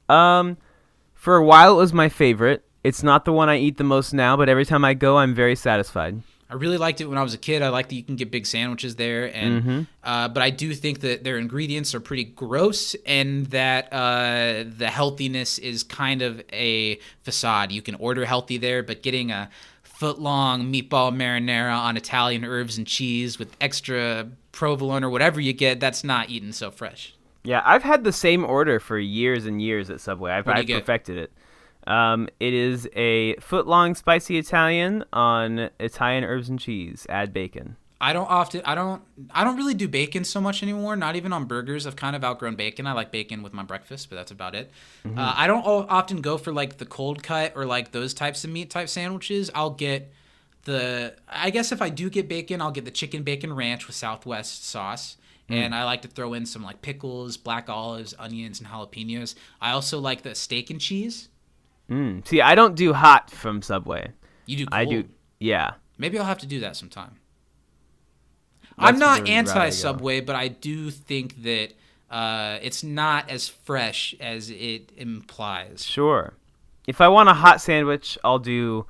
S2: For a while it was my favorite. It's not the one I eat the most now, but every time I go, I'm very satisfied.
S1: I really liked it when I was a kid. I like that you can get big sandwiches there, and but I do think that their ingredients are pretty gross, and that the healthiness is kind of a facade. You can order healthy there, but getting a foot-long meatball marinara on Italian herbs and cheese with extra provolone or whatever you get, that's not eaten so fresh.
S2: Yeah, I've had the same order for years and years at Subway. I've perfected it. It is a foot-long spicy Italian on Italian herbs and cheese. Add bacon.
S1: I don't really do bacon so much anymore. Not even on burgers. I've kind of outgrown bacon. I like bacon with my breakfast, but that's about it. I don't often go for like the cold cut or like those types of meat type sandwiches. I'll get I guess if I do get bacon, I'll get the chicken bacon ranch with Southwest sauce. And I like to throw in some like pickles, black olives, onions, and jalapenos. I also like the steak and cheese.
S2: See, I don't do hot from Subway.
S1: You do cold?
S2: I do, yeah.
S1: Maybe I'll have to do that sometime.
S2: That's
S1: I'm not
S2: the route I go.
S1: anti-Subway, but I do think that it's not as fresh as it implies.
S2: Sure. If I want a hot sandwich, I'll do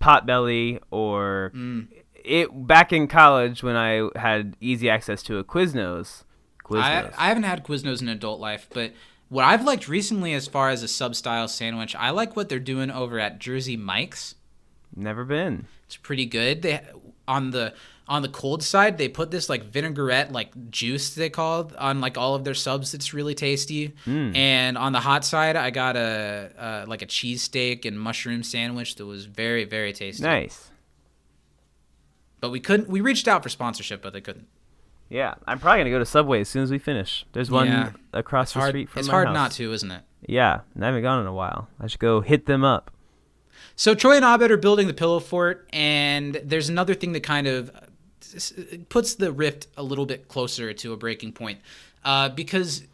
S2: Potbelly or back in college when I had easy access to a Quiznos.
S1: I haven't had Quiznos in adult life, but what I've liked recently as far as a sub-style sandwich, I like what they're doing over at Jersey Mike's.
S2: Never been.
S1: It's pretty good. They on the cold side, they put this like vinaigrette like juice they call it, on like all of their subs. It's really tasty. And on the hot side, I got a like a cheesesteak and mushroom sandwich that was very, very tasty.
S2: Nice.
S1: But we reached out for sponsorship, but they couldn't.
S2: Yeah, I'm probably going to go to Subway as soon as we finish. There's one across the street from my house.
S1: It's hard not to, isn't it?
S2: Yeah, and I haven't gone in a while. I should go hit them up.
S1: So Troy and Abed are building the pillow fort, and there's another thing that kind of puts the rift a little bit closer to a breaking point, because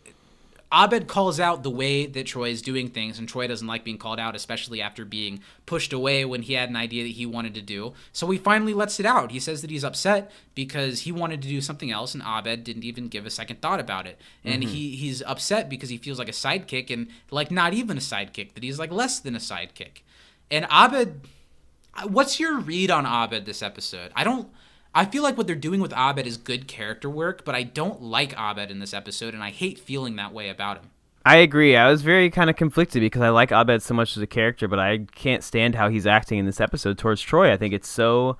S1: Abed calls out the way that Troy is doing things, and Troy doesn't like being called out, especially after being pushed away when he had an idea that he wanted to do. So he finally lets it out. He says that he's upset because he wanted to do something else, and Abed didn't even give a second thought about it. And he's upset because he feels like a sidekick, and like not even a sidekick, that he's like less than a sidekick. And Abed, what's your read on Abed this episode? I feel like what they're doing with Abed is good character work, but I don't like Abed in this episode, and I hate feeling that way about him.
S2: I agree. I was very kind of conflicted because I like Abed so much as a character, but I can't stand how he's acting in this episode towards Troy. I think it's so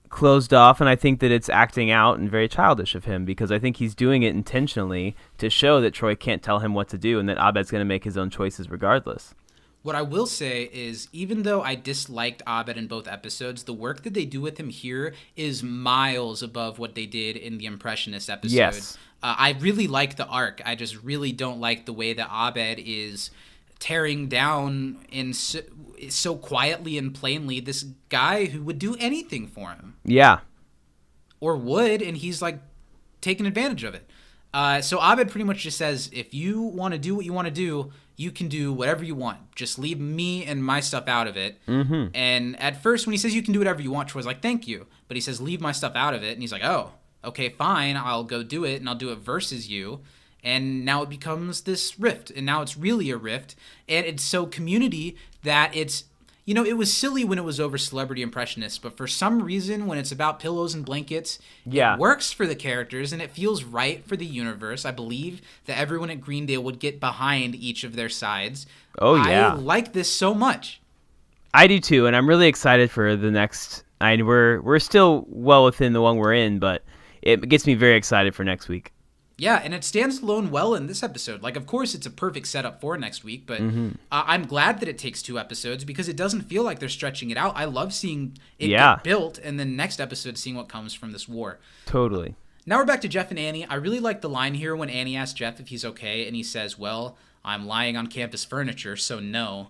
S2: closed off, and I think that it's acting out and very childish of him because I think he's doing it intentionally to show that Troy can't tell him what to do and that Abed's going to make his own choices regardless.
S1: What I will say is, even though I disliked Abed in both episodes, the work that they do with him here is miles above what they did in the Impressionist episode.
S2: Yes.
S1: I really like the arc. I just really don't like the way that Abed is tearing down so quietly and plainly this guy who would do anything for him.
S2: Yeah.
S1: Or would, and he's like taking advantage of it. So Abed pretty much just says, if you want to do what you want to do, you can do whatever you want. Just leave me and my stuff out of it. And at first, when he says you can do whatever you want, Troy's like, thank you. But he says, leave my stuff out of it. And he's like, oh, okay, fine. I'll go do it, and I'll do it versus you. And now it becomes this rift. And now it's really a rift. And it's so community that it's, you know, it was silly when it was over Celebrity Impressionists, but for some reason, when it's about pillows and blankets, it works for the characters, and it feels right for the universe. I believe that everyone at Greendale would get behind each of their sides.
S2: Oh, yeah.
S1: I like this so much.
S2: I do, too, and I'm really excited for the next... We're still well within the one we're in, but it gets me very excited for next week.
S1: Yeah, and it stands alone well in this episode. Like, of course, it's a perfect setup for next week, but I'm glad that it takes 2 episodes because it doesn't feel like they're stretching it out. I love seeing it get built, and then next episode seeing what comes from this war.
S2: Totally.
S1: Now we're back to Jeff and Annie. I really like the line here when Annie asks Jeff if he's okay, and he says, well, I'm lying on campus furniture, so no.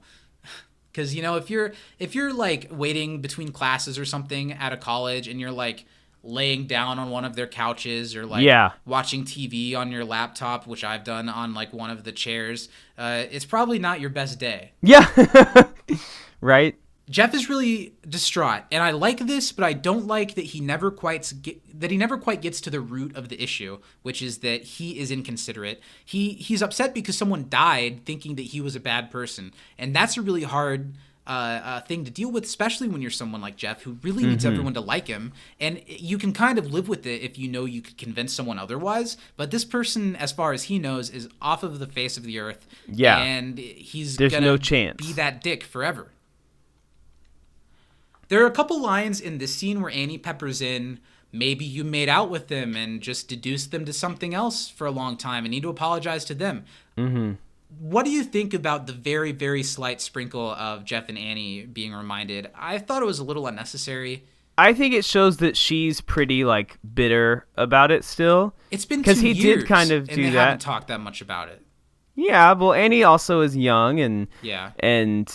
S1: Because, you know, if you're like waiting between classes or something at a college and you're like laying down on one of their couches or like watching TV on your laptop, which I've done on like one of the chairs, it's probably not your best day.
S2: Yeah. Right.
S1: Jeff is really distraught, and I like this, but I don't like that he never quite gets to the root of the issue, which is that he is inconsiderate. He's upset because someone died, thinking that he was a bad person, and that's a really hard thing to deal with, especially when you're someone like Jeff who really needs everyone to like him, and you can kind of live with it if you know you could convince someone otherwise. But this person, as far as he knows, is off of the face of the earth.
S2: Yeah,
S1: and there's
S2: no chance
S1: be that dick forever. There are a couple lines in this scene where Annie peppers in, maybe you made out with them and just deduced them to something else for a long time and need to apologize to them. What do you think about the very, very slight sprinkle of Jeff and Annie being reminded? I thought it was a little unnecessary.
S2: I think it shows that she's pretty like bitter about it still.
S1: It's been 2 years,
S2: because he did kind of do
S1: and they
S2: that.
S1: haven't talked that much about it.
S2: Yeah, well, Annie also is young and
S1: yeah,
S2: and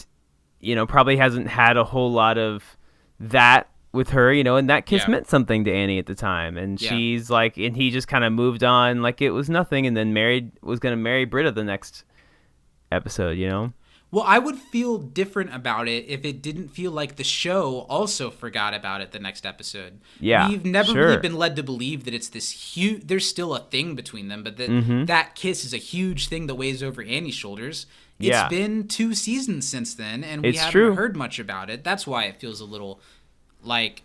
S2: you know probably hasn't had a whole lot of that with her, and that kiss
S1: Yeah.
S2: meant something to Annie at the time, and
S1: Yeah.
S2: she's like, and he just kind of moved on like it was nothing, and then was going to marry Britta the next episode,
S1: Well, I would feel different about it if it didn't feel like the show also forgot about it the next episode.
S2: Yeah,
S1: We've never
S2: sure.
S1: really been led to believe that it's this huge, there's still a thing between them, but that kiss is a huge thing that weighs over Annie's shoulders. It's been 2 seasons since then, and we haven't heard much about it. That's why it feels a little like,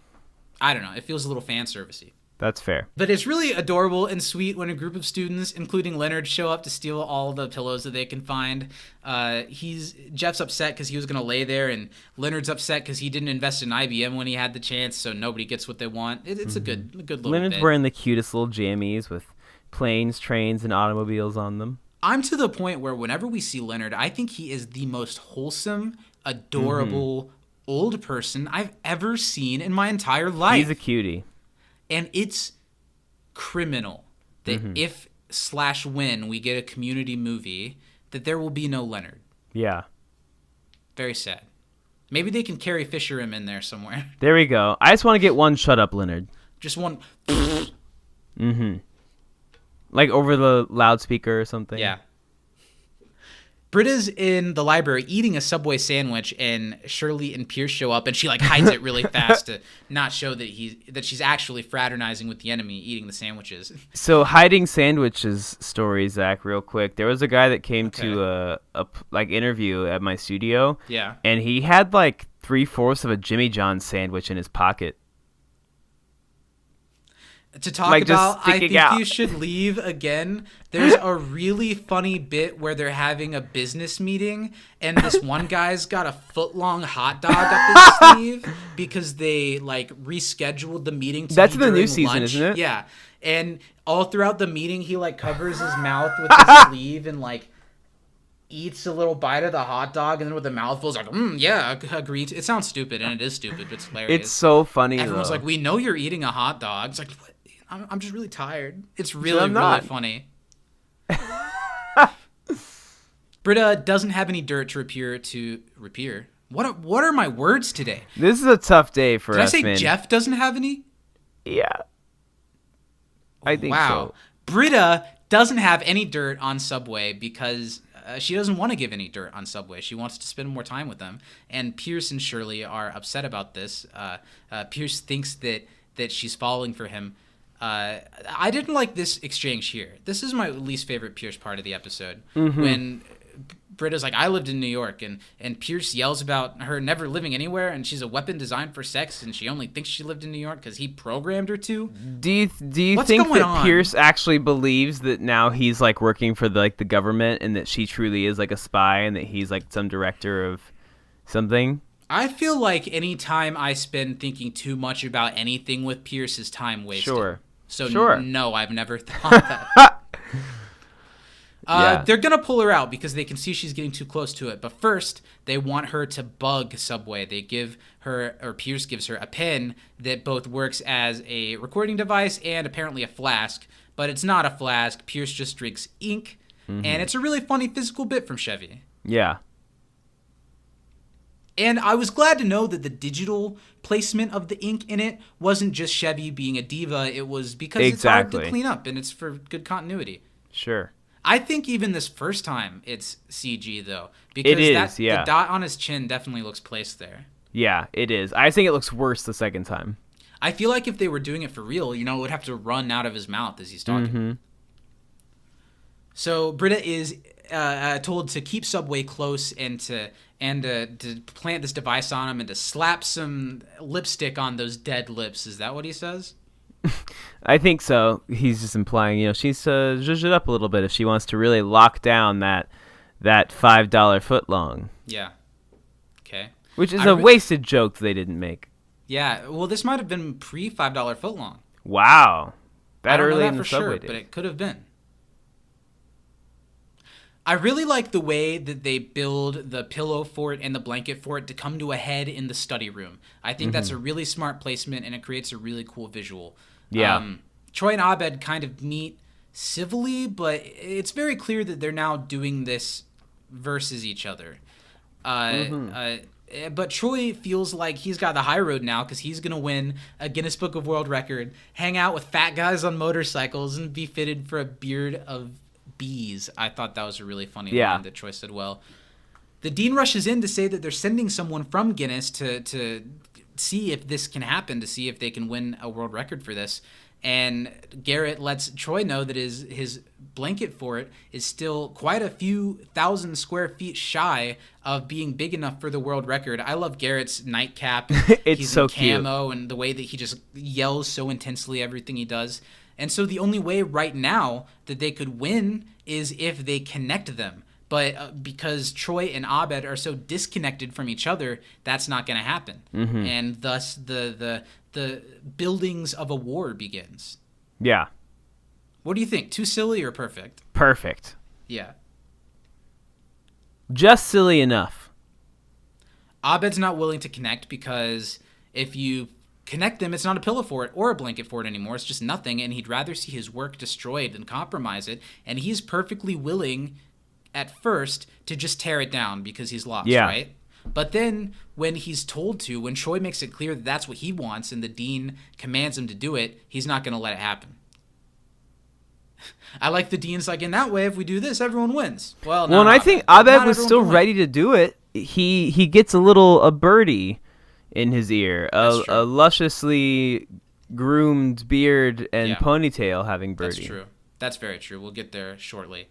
S1: I don't know, it feels a little fan servicey.
S2: That's fair.
S1: But it's really adorable and sweet when a group of students, including Leonard, show up to steal all the pillows that they can find. Jeff's upset because he was going to lay there, and Leonard's upset because he didn't invest in IBM when he had the chance, so nobody gets what they want. It's a good little
S2: Leonard's
S1: bit.
S2: wearing the cutest little jammies with planes, trains, and automobiles on them.
S1: I'm to the point where whenever we see Leonard, I think he is the most wholesome, adorable old person I've ever seen in my entire life.
S2: He's a cutie.
S1: And it's criminal that if/when we get a Community movie, that there will be no Leonard.
S2: Yeah.
S1: Very sad. Maybe they can Carrie Fisher him in there somewhere.
S2: There we go. I just want to get one shut up, Leonard.
S1: Just one.
S2: Like over the loudspeaker or something.
S1: Yeah. Britta's in the library eating a Subway sandwich, and Shirley and Pierce show up, and she hides it really fast to not show that she's actually fraternizing with the enemy, eating the sandwiches.
S2: So hiding sandwiches story, Zach, real quick. There was a guy that came to a interview at my studio.
S1: Yeah.
S2: And he had 3/4 of a Jimmy John's sandwich in his pocket.
S1: To talk about, I think
S2: out.
S1: you should leave again. There's a really funny bit where they're having a business meeting, and this one guy's got a foot-long hot dog up his sleeve because they rescheduled the meeting.
S2: That's the new season, isn't it?
S1: Yeah, and all throughout the meeting, he covers his mouth with his sleeve and eats a little bite of the hot dog, and then with a mouthful is yeah, agreed. It sounds stupid, and it is stupid, but it's hilarious.
S2: It's so funny.
S1: Everyone's
S2: though.
S1: we know you're eating a hot dog. It's what? I'm just really tired. It's
S2: I'm
S1: really
S2: not.
S1: funny. Britta doesn't have any dirt to repair. What are my words today?
S2: This is a tough day for
S1: Did
S2: us,
S1: I say
S2: man.
S1: Jeff doesn't have any?
S2: Yeah. I think
S1: Wow.
S2: so.
S1: Britta doesn't have any dirt on Subway because she doesn't want to give any dirt on Subway. She wants to spend more time with them. And Pierce and Shirley are upset about this. Pierce thinks that she's falling for him. I didn't like this exchange here. This is my least favorite Pierce part of the episode. When Britta's I lived in New York, and Pierce yells about her never living anywhere, and she's a weapon designed for sex, and she only thinks she lived in New York because he programmed her to.
S2: Do you
S1: What's
S2: think
S1: going
S2: that
S1: on?
S2: Pierce actually believes that now he's working for the government, and that she truly is a spy, and that he's some director of something?
S1: I feel like any time I spend thinking too much about anything with Pierce is time wasted.
S2: Sure.
S1: So
S2: Sure.
S1: No, I've never thought that.
S2: Yeah.
S1: They're going to pull her out because they can see she's getting too close to it. But first, they want her to bug Subway. They give her, or Pierce gives her, a pen that both works as a recording device and apparently a flask. But it's not a flask. Pierce just drinks ink. And it's a really funny physical bit from Chevy.
S2: Yeah.
S1: And I was glad to know that the digital placement of the ink in it wasn't just Chevy being a diva. It was because it's hard to clean up, and it's for good continuity.
S2: Sure.
S1: I think even this first time it's CG, though. Because
S2: It is, yeah.
S1: The dot on his chin definitely looks placed there.
S2: Yeah, it is. I think it looks worse the second time.
S1: I feel like if they were doing it for real, it would have to run out of his mouth as he's talking. So Britta is told to keep Subway close and to plant this device on him and to slap some lipstick on those dead lips. Is that what he says?
S2: I think so. He's just implying, she's zhuzh it up a little bit if she wants to really lock down that $5 footlong.
S1: Yeah. Okay.
S2: Which is a wasted joke they didn't make.
S1: Yeah. Well, this might have been pre-$5 footlong.
S2: Wow. That
S1: I don't
S2: early
S1: know that
S2: in the
S1: for
S2: Subway
S1: sure,
S2: days.
S1: but it could have been. I really like the way that they build the pillow fort and the blanket fort to come to a head in the study room. I think that's a really smart placement, and it creates a really cool visual.
S2: Yeah.
S1: Troy and Abed kind of meet civilly, but it's very clear that they're now doing this versus each other. But Troy feels like he's got the high road now because he's going to win a Guinness Book of World Record, hang out with fat guys on motorcycles, and be fitted for a beard of bees. I thought that was a really funny line that Troy said well. The dean rushes in to say that they're sending someone from Guinness to see if this can happen, to see if they can win a world record for this. And Garrett lets Troy know that his blanket fort is still quite a few thousand square feet shy of being big enough for the world record. I love Garrett's nightcap.
S2: It's
S1: He's
S2: so
S1: in camo, and the way that he just yells so intensely everything he does. And so the only way right now that they could win is if they connect them. But because Troy and Abed are so disconnected from each other, that's not going to happen. Mm-hmm. And thus the buildings of a war begins.
S2: Yeah.
S1: What do you think? Too silly or perfect?
S2: Perfect.
S1: Yeah.
S2: Just silly enough.
S1: Abed's not willing to connect because if you connect them, it's not a pillow fort or a blanket fort anymore. It's just nothing, and he'd rather see his work destroyed than compromise it. And he's perfectly willing at first to just tear it down because he's lost, right? But then when he's told to, when Troy makes it clear that that's what he wants and the dean commands him to do it, he's not going to let it happen. I like the dean's like, in that way, if we do this, everyone wins. Well,
S2: and I think Abed was still ready to do it. He gets a birdie in his ear, a lusciously groomed beard and ponytail having birdie.
S1: That's true. That's very true. We'll get there shortly.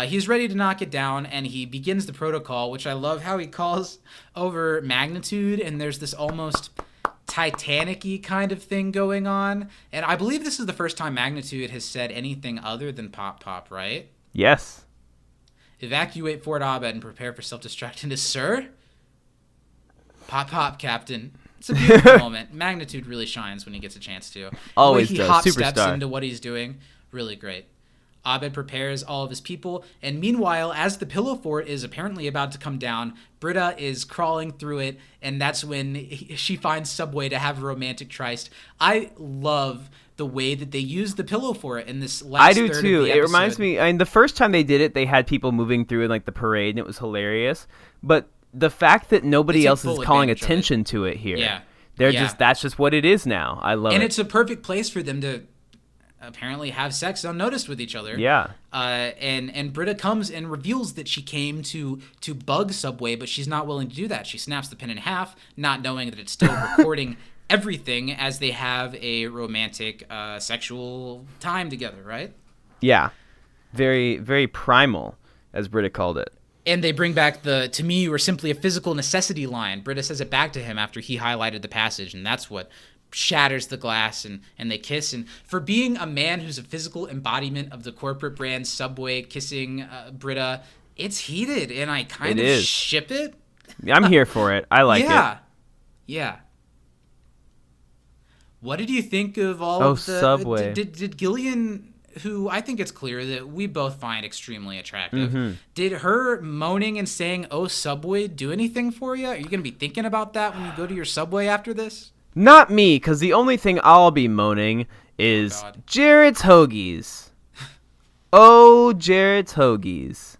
S1: He's ready to knock it down, and he begins the protocol, which I love how he calls over magnitude, and there's this almost Titanic-y kind of thing going on. And I believe this is the first time magnitude has said anything other than pop pop, right?
S2: Yes.
S1: Evacuate Fort Abed and prepare for self-destruction. Sir? Pop pop, Captain. It's a beautiful moment. Magnitude really shines when he gets a chance to.
S2: Always
S1: the way he
S2: does.
S1: hop
S2: Superstar.
S1: steps into what he's doing. Really great. Abed prepares all of his people, and meanwhile, as the pillow fort is apparently about to come down, Britta is crawling through it, and that's when she finds Subway to have a romantic tryst. I love the way that they use the pillow fort in this last third of the episode. I do too.
S2: It reminds me, the first time they did it, they had people moving through in like the parade, and it was hilarious. But the fact that nobody else is calling attention to it here, that's just what it is now. I love it.
S1: And it's a perfect place for them to apparently have sex unnoticed with each other.
S2: Yeah.
S1: And Britta comes and reveals that she came to bug Subway, but she's not willing to do that. She snaps the pin in half, not knowing that it's still recording everything as they have a romantic sexual time together, right?
S2: Yeah. Very, very primal, as Britta called it.
S1: And they bring back the, to me, you were simply a physical necessity line. Britta says it back to him after he highlighted the passage, and that's what shatters the glass, and they kiss. And for being a man who's a physical embodiment of the corporate brand Subway kissing Britta, it's heated, and I kind of ship it.
S2: I'm here for it. I like it.
S1: Yeah. What did you think of all of the
S2: Subway?
S1: Did Gillian, who I think it's clear that we both find extremely attractive, did her moaning and saying, "Oh, Subway," do anything for you? Are you going to be thinking about that when you go to your Subway after this?
S2: Not me, because the only thing I'll be moaning is Jared's hoagies. Oh, Jared's hoagies.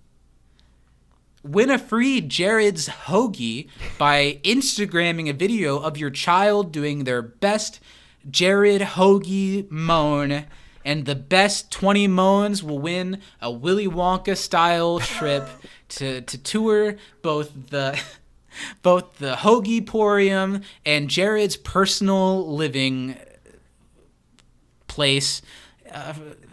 S1: Win a free Jared's hoagie by Instagramming a video of your child doing their best Jared hoagie moan, and the best 20 moans will win a Willy Wonka style trip to tour both the Hoagie Porium and Jared's personal living place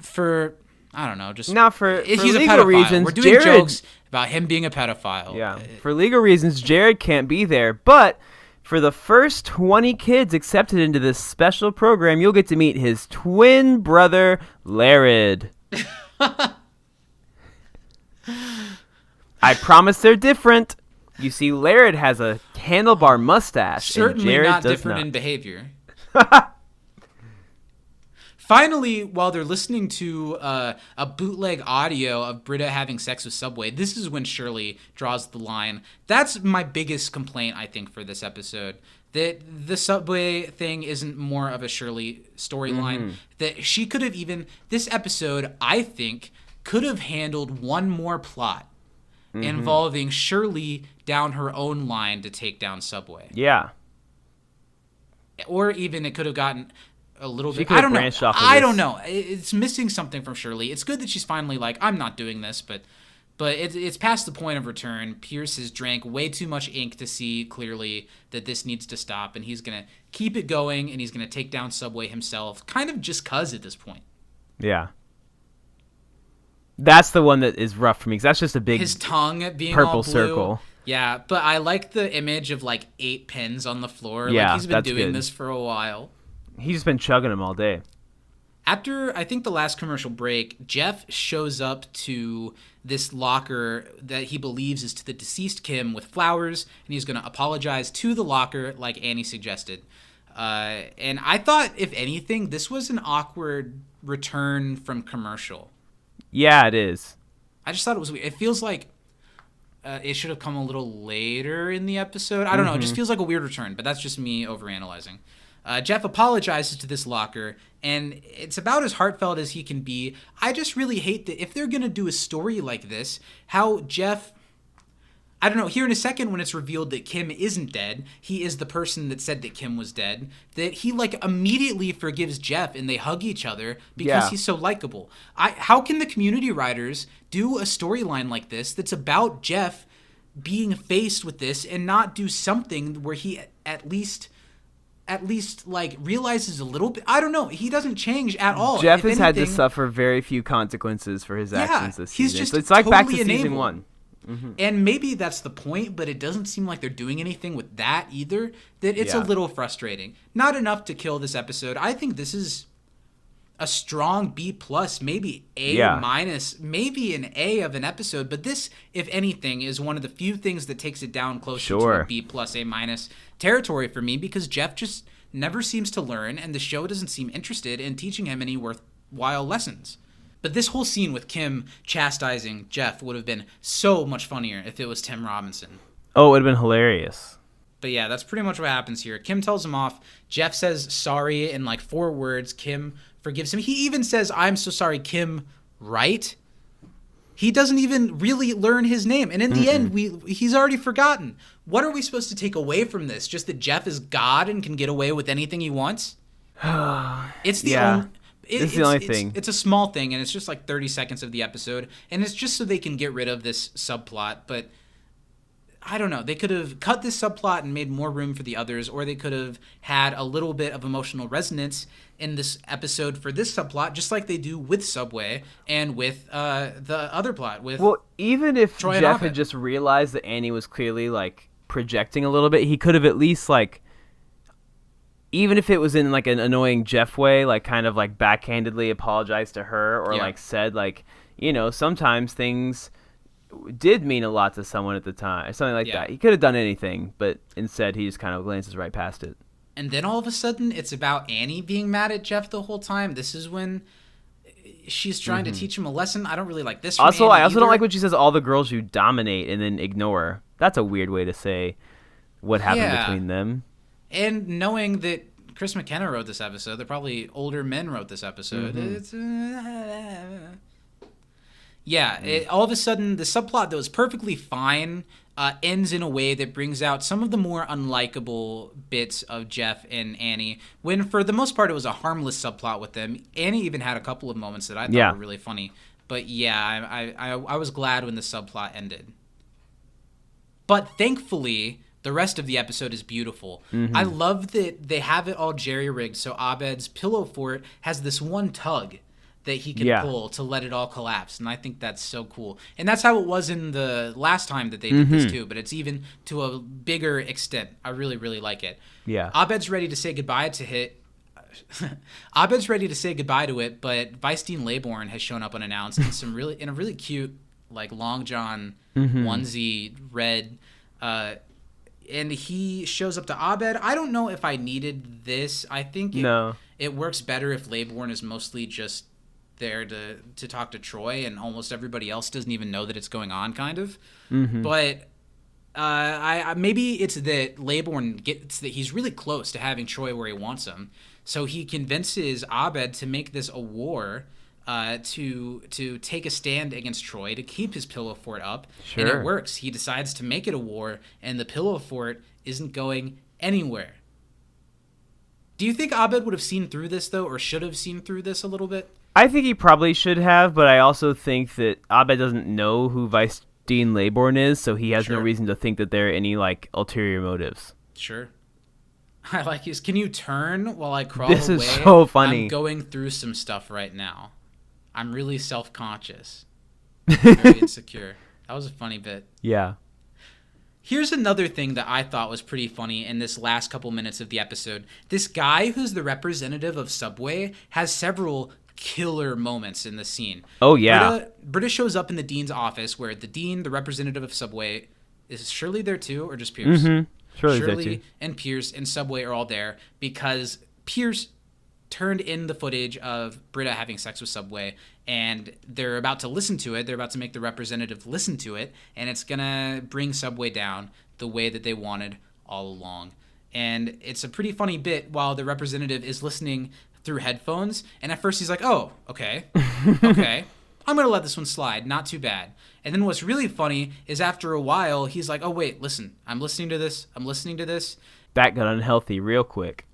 S1: for, I don't know, just...
S2: Now, for
S1: he's
S2: legal
S1: a pedophile.
S2: reasons,
S1: We're doing
S2: Jared,
S1: jokes about him being a pedophile.
S2: Yeah, for legal reasons, Jared can't be there, but for the first 20 kids accepted into this special program, you'll get to meet his twin brother, Lared. I promise they're different. You see, Lared has a handlebar mustache,
S1: certainly
S2: and Jared
S1: not
S2: does
S1: different
S2: not.
S1: in behavior. Finally, while they're listening to a bootleg audio of Britta having sex with Subway, this is when Shirley draws the line. That's my biggest complaint, I think, for this episode. That the Subway thing isn't more of a Shirley storyline. That she could have this episode, I think, could have handled one more plot. involving Shirley down her own line to take down Subway.
S2: Yeah.
S1: Or even it could have gotten a little
S2: She
S1: bit.
S2: could
S1: I
S2: have
S1: don't know.
S2: branched off of
S1: I
S2: this.
S1: don't know. It's missing something from Shirley. It's good that she's finally like, I'm not doing this, but it's past the point of return. Pierce has drank way too much ink to see clearly that this needs to stop, and he's going to keep it going, and he's going to take down Subway himself, kind of just 'cause at this point.
S2: Yeah. That's the one that is rough for me, because that's just a big
S1: His tongue being
S2: purple
S1: all blue.
S2: circle.
S1: Yeah, but I like the image of like 8 pins on the floor.
S2: Yeah,
S1: like he's been
S2: that's
S1: doing
S2: good.
S1: this for a while.
S2: He's just been chugging them all day.
S1: After, I think, the last commercial break, Jeff shows up to this locker that he believes is to the deceased Kim with flowers, and he's going to apologize to the locker like Annie suggested. And I thought, if anything, this was an awkward return from commercial.
S2: Yeah, it is.
S1: I just thought it was weird. It feels like it should have come a little later in the episode. I don't know. It just feels like a weird return, but that's just me overanalyzing. Jeff apologizes to this locker, and it's about as heartfelt as he can be. I just really hate that if they're going to do a story like this, how Jeff, I don't know, here in a second when it's revealed that Kim isn't dead, he is the person that said that Kim was dead, that he like immediately forgives Jeff and they hug each other because he's so likable. How can the community writers do a storyline like this that's about Jeff being faced with this and not do something where he at least like realizes a little bit? I don't know. He doesn't change at all.
S2: Jeff
S1: If
S2: has had to
S1: anything,
S2: suffer very few consequences for his actions this
S1: he's
S2: season.
S1: just
S2: So it's like back to
S1: totally
S2: season
S1: enabled.
S2: 1.
S1: And maybe that's the point, but it doesn't seem like they're doing anything with that either. That it's a little frustrating. Not enough to kill this episode. I think this is a strong B+, maybe A-, maybe an A of an episode. But this, if anything, is one of the few things that takes it down closer to a B+, A- territory for me, because Jeff just never seems to learn, and the show doesn't seem interested in teaching him any worthwhile lessons. But this whole scene with Kim chastising Jeff would have been so much funnier if it was Tim Robinson.
S2: Oh, it would have been hilarious.
S1: But yeah, that's pretty much what happens here. Kim tells him off. Jeff says sorry in like 4 words. Kim forgives him. He even says, "I'm so sorry, Kim," right? He doesn't even really learn his name. And in the end, he's already forgotten. What are we supposed to take away from this? Just that Jeff is God and can get away with anything he wants? It's the only... It's the only thing. It's a small thing, and it's just like 30 seconds of the episode, and it's just so they can get rid of this subplot. But I don't know. They could have cut this subplot and made more room for the others, or they could have had a little bit of emotional resonance in this episode for this subplot, just like they do with Subway and with the other plot. Well,
S2: even if
S1: Troy
S2: Jeff had just realized that Annie was clearly like projecting a little bit, he could have at least like, even if it was in like an annoying Jeff way, like kind of like backhandedly apologized to her, or like said like, you know, sometimes things did mean a lot to someone at the time, or something like that. He could have done anything, but instead he just kind of glances right past it.
S1: And then all of a sudden it's about Annie being mad at Jeff the whole time. This is when she's trying to teach him a lesson. I don't really like this.
S2: Also, I also
S1: either.
S2: don't like when she says all the girls you dominate and then ignore. That's a weird way to say what happened between them.
S1: And knowing that Chris McKenna wrote this episode, that probably older men wrote this episode. It's, all of a sudden, the subplot that was perfectly fine ends in a way that brings out some of the more unlikable bits of Jeff and Annie, when for the most part it was a harmless subplot with them. Annie even had a couple of moments that I thought were really funny. But I was glad when the subplot ended. But thankfully, the rest of the episode is beautiful. I love that they have it all jerry-rigged, so Abed's pillow fort has this one tug that he can pull to let it all collapse, and I think that's so cool. And that's how it was in the last time that they did this too, but it's even to a bigger extent. I really, really like it.
S2: Yeah.
S1: Abed's ready to say goodbye to it. Abed's ready to say goodbye to it, but Weisstein Laybourne has shown up unannounced in a really cute like long john onesie red. And he shows up to Abed. I don't know if I needed this. I think it works better if Laybourne is mostly just there to talk to Troy, and almost everybody else doesn't even know that it's going on, kind of. But I maybe it's that Laybourne gets that he's really close to having Troy where he wants him, so he convinces Abed to make this a war to take a stand against Troy to keep his pillow fort up.
S2: Sure.
S1: And it works. He decides to make it a war, and the pillow fort isn't going anywhere. Do you think Abed would have seen through this, though, or should have seen through this a little bit?
S2: I think he probably should have, but I also think that Abed doesn't know who Vice Dean Laybourne is, so he has no reason to think that there are any, like, ulterior motives.
S1: Sure. I like his. Can you turn while I crawl
S2: This
S1: away?
S2: is so funny.
S1: I'm going through some stuff right now. I'm really self-conscious. Very insecure. That was a funny bit.
S2: Yeah.
S1: Here's another thing that I thought was pretty funny in this last couple minutes of the episode. This guy who's the representative of Subway has several killer moments in the scene.
S2: Oh, yeah.
S1: Britta shows up in the dean's office where the dean, the representative of Subway, is Shirley there too, or just Pierce?
S2: Mm-hmm. Shirley
S1: there too.
S2: And
S1: Pierce and Subway are all there because Pierce turned in the footage of Britta having sex with Subway, and they're about to listen to it. They're about to make the representative listen to it, and it's going to bring Subway down the way that they wanted all along. And it's a pretty funny bit while the representative is listening through headphones, and at first he's like, oh, okay, I'm going to let this one slide, not too bad. And then what's really funny is after a while, he's like, oh, wait, listen, I'm listening to this.
S2: That got unhealthy real quick.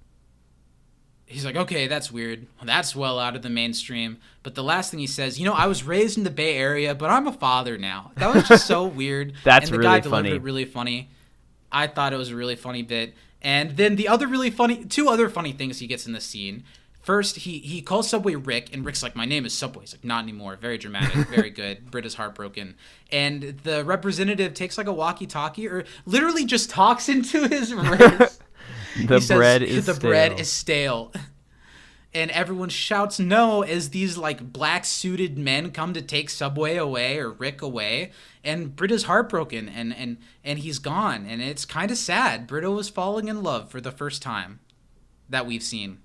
S1: He's like, okay, that's weird. Well, that's well out of the mainstream. But the last thing he says, I was raised in the Bay Area, but I'm a father now. That was just so weird.
S2: That's
S1: and the
S2: really
S1: guy delivered
S2: funny.
S1: It really funny. I thought it was a really funny bit. And then the other really funny, two other funny things he gets in the scene. First, he calls Subway Rick, and Rick's like, my name is Subway. He's like, not anymore. Very dramatic, very good. Britta's heartbroken. And the representative takes like a walkie-talkie, or literally just talks into his wrist.
S2: The bread is
S1: stale. And everyone shouts no as these like black suited men come to take Subway away or Rick away. And Britta's heartbroken and he's gone. And it's kind of sad. Britta was falling in love for the first time that we've seen.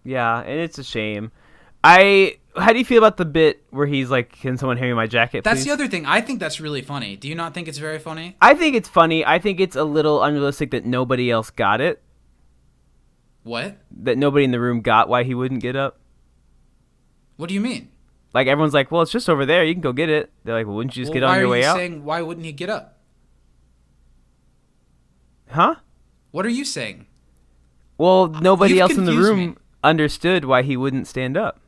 S2: Yeah, and it's a shame. How do you feel about the bit where he's like, can someone hand me my jacket, please?
S1: That's the other thing. I think that's really funny. Do you not think it's very funny?
S2: I think it's funny. I think it's a little unrealistic that nobody else got it.
S1: What?
S2: That nobody in the room got why he wouldn't get up.
S1: What do you mean?
S2: Like, everyone's like, well, it's just over there. You can go get it. They're like, well, wouldn't you just get on your way out?
S1: Saying, why wouldn't he get up?
S2: Huh?
S1: What are you saying?
S2: Well, nobody else in the room
S1: me.
S2: Understood why he wouldn't stand up.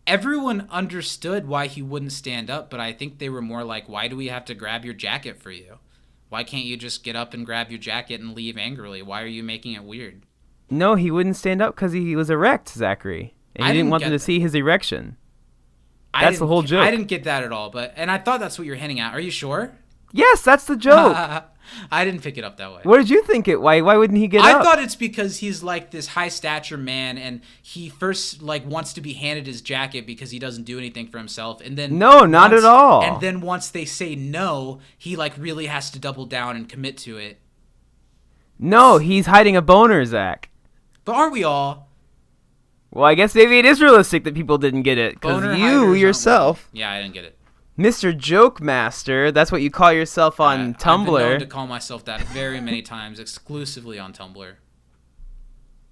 S1: Everyone understood why he wouldn't stand up, but I think they were more like, why do we have to grab your jacket for you? Why can't you just get up and grab your jacket and leave angrily? Why are you making it weird?
S2: No, he wouldn't stand up because he was erect, Zachary. And he didn't want them to see his erection. That's the whole joke.
S1: I didn't get that at all, and I thought that's what you're hinting at. Are you sure?
S2: Yes, that's the joke.
S1: I didn't pick it up that way.
S2: What did you think it? Why wouldn't he get up?
S1: I thought it's because he's like this high stature man, and he first like wants to be handed his jacket because he doesn't do anything for himself, and then
S2: not at all.
S1: And then once they say no, he like really has to double down and commit to it.
S2: No, he's hiding a boner, Zach.
S1: But aren't we all?
S2: Well, I guess maybe it is realistic that people didn't get it because you yourself.
S1: Yeah, I didn't get it.
S2: Mr. Joke Master, that's what you call yourself on Tumblr.
S1: I've been known to call myself that very many times, exclusively on Tumblr.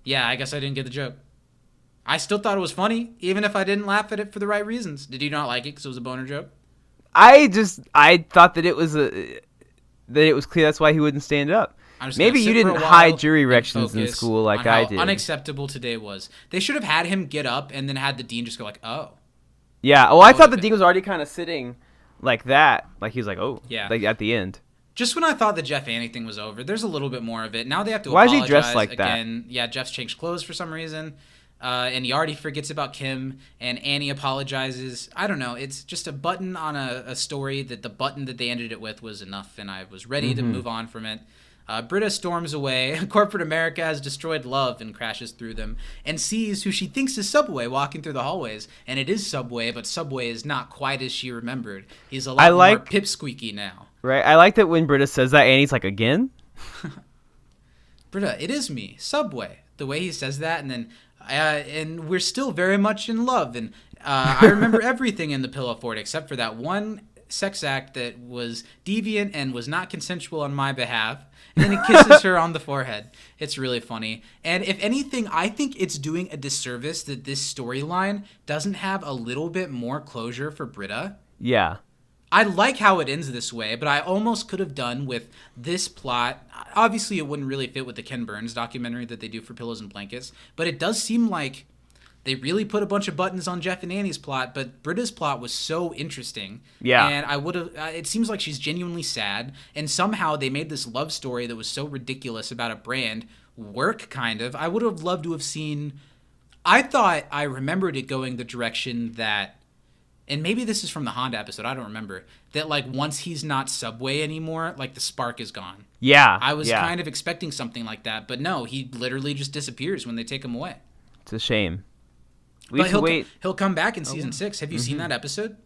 S1: Yeah, I guess I didn't get the joke. I still thought it was funny, even if I didn't laugh at it for the right reasons. Did you not like it because it was a boner joke?
S2: I thought that it was clear that's why he wouldn't stand up. Maybe you didn't hide your erections in school like I did.
S1: Unacceptable today was. They should have had him get up and then had the dean just go like, oh.
S2: Yeah, well, I thought the dean was already kind of sitting like that. Like, he was like, oh,
S1: yeah.
S2: Like at the end.
S1: Just when I thought the Jeff Annie thing was over, there's a little bit more of it. Now they have to
S2: apologize.
S1: Why
S2: is he dressed like
S1: again.
S2: That?
S1: Yeah, Jeff's changed clothes for some reason. And he already forgets about Kim, and Annie apologizes. I don't know. It's just a button on a story that the button that they ended it with was enough, and I was ready to move on from it. Britta storms away. Corporate America has destroyed love and crashes through them and sees who she thinks is Subway walking through the hallways. And it is Subway, but Subway is not quite as she remembered. He's a lot more pipsqueaky now.
S2: Right. I like that when Britta says that, Annie's like, again?
S1: Britta, it is me, Subway. The way he says that, and then and we're still very much in love. And I remember everything in the Pillow Fort except for that one sex act that was deviant and was not consensual on my behalf. And then he kisses her on the forehead. It's really funny. And if anything, I think it's doing a disservice that this storyline doesn't have a little bit more closure for Britta.
S2: Yeah.
S1: I like how it ends this way, but I almost could have done with this plot. Obviously, it wouldn't really fit with the Ken Burns documentary that they do for Pillows and Blankets, but it does seem like they really put a bunch of buttons on Jeff and Annie's plot, but Britta's plot was so interesting.
S2: Yeah.
S1: And I would have, it seems like she's genuinely sad, and somehow they made this love story that was so ridiculous about a brand work, kind of. I would have loved to have seen, I thought I remembered it going the direction that, and maybe this is from the Honda episode, I don't remember, that like once he's not Subway anymore, like the spark is gone.
S2: Yeah.
S1: I was kind of expecting something like that, but no, he literally just disappears when they take him away.
S2: It's a shame.
S1: But he'll come back in season 6. Have you seen that episode?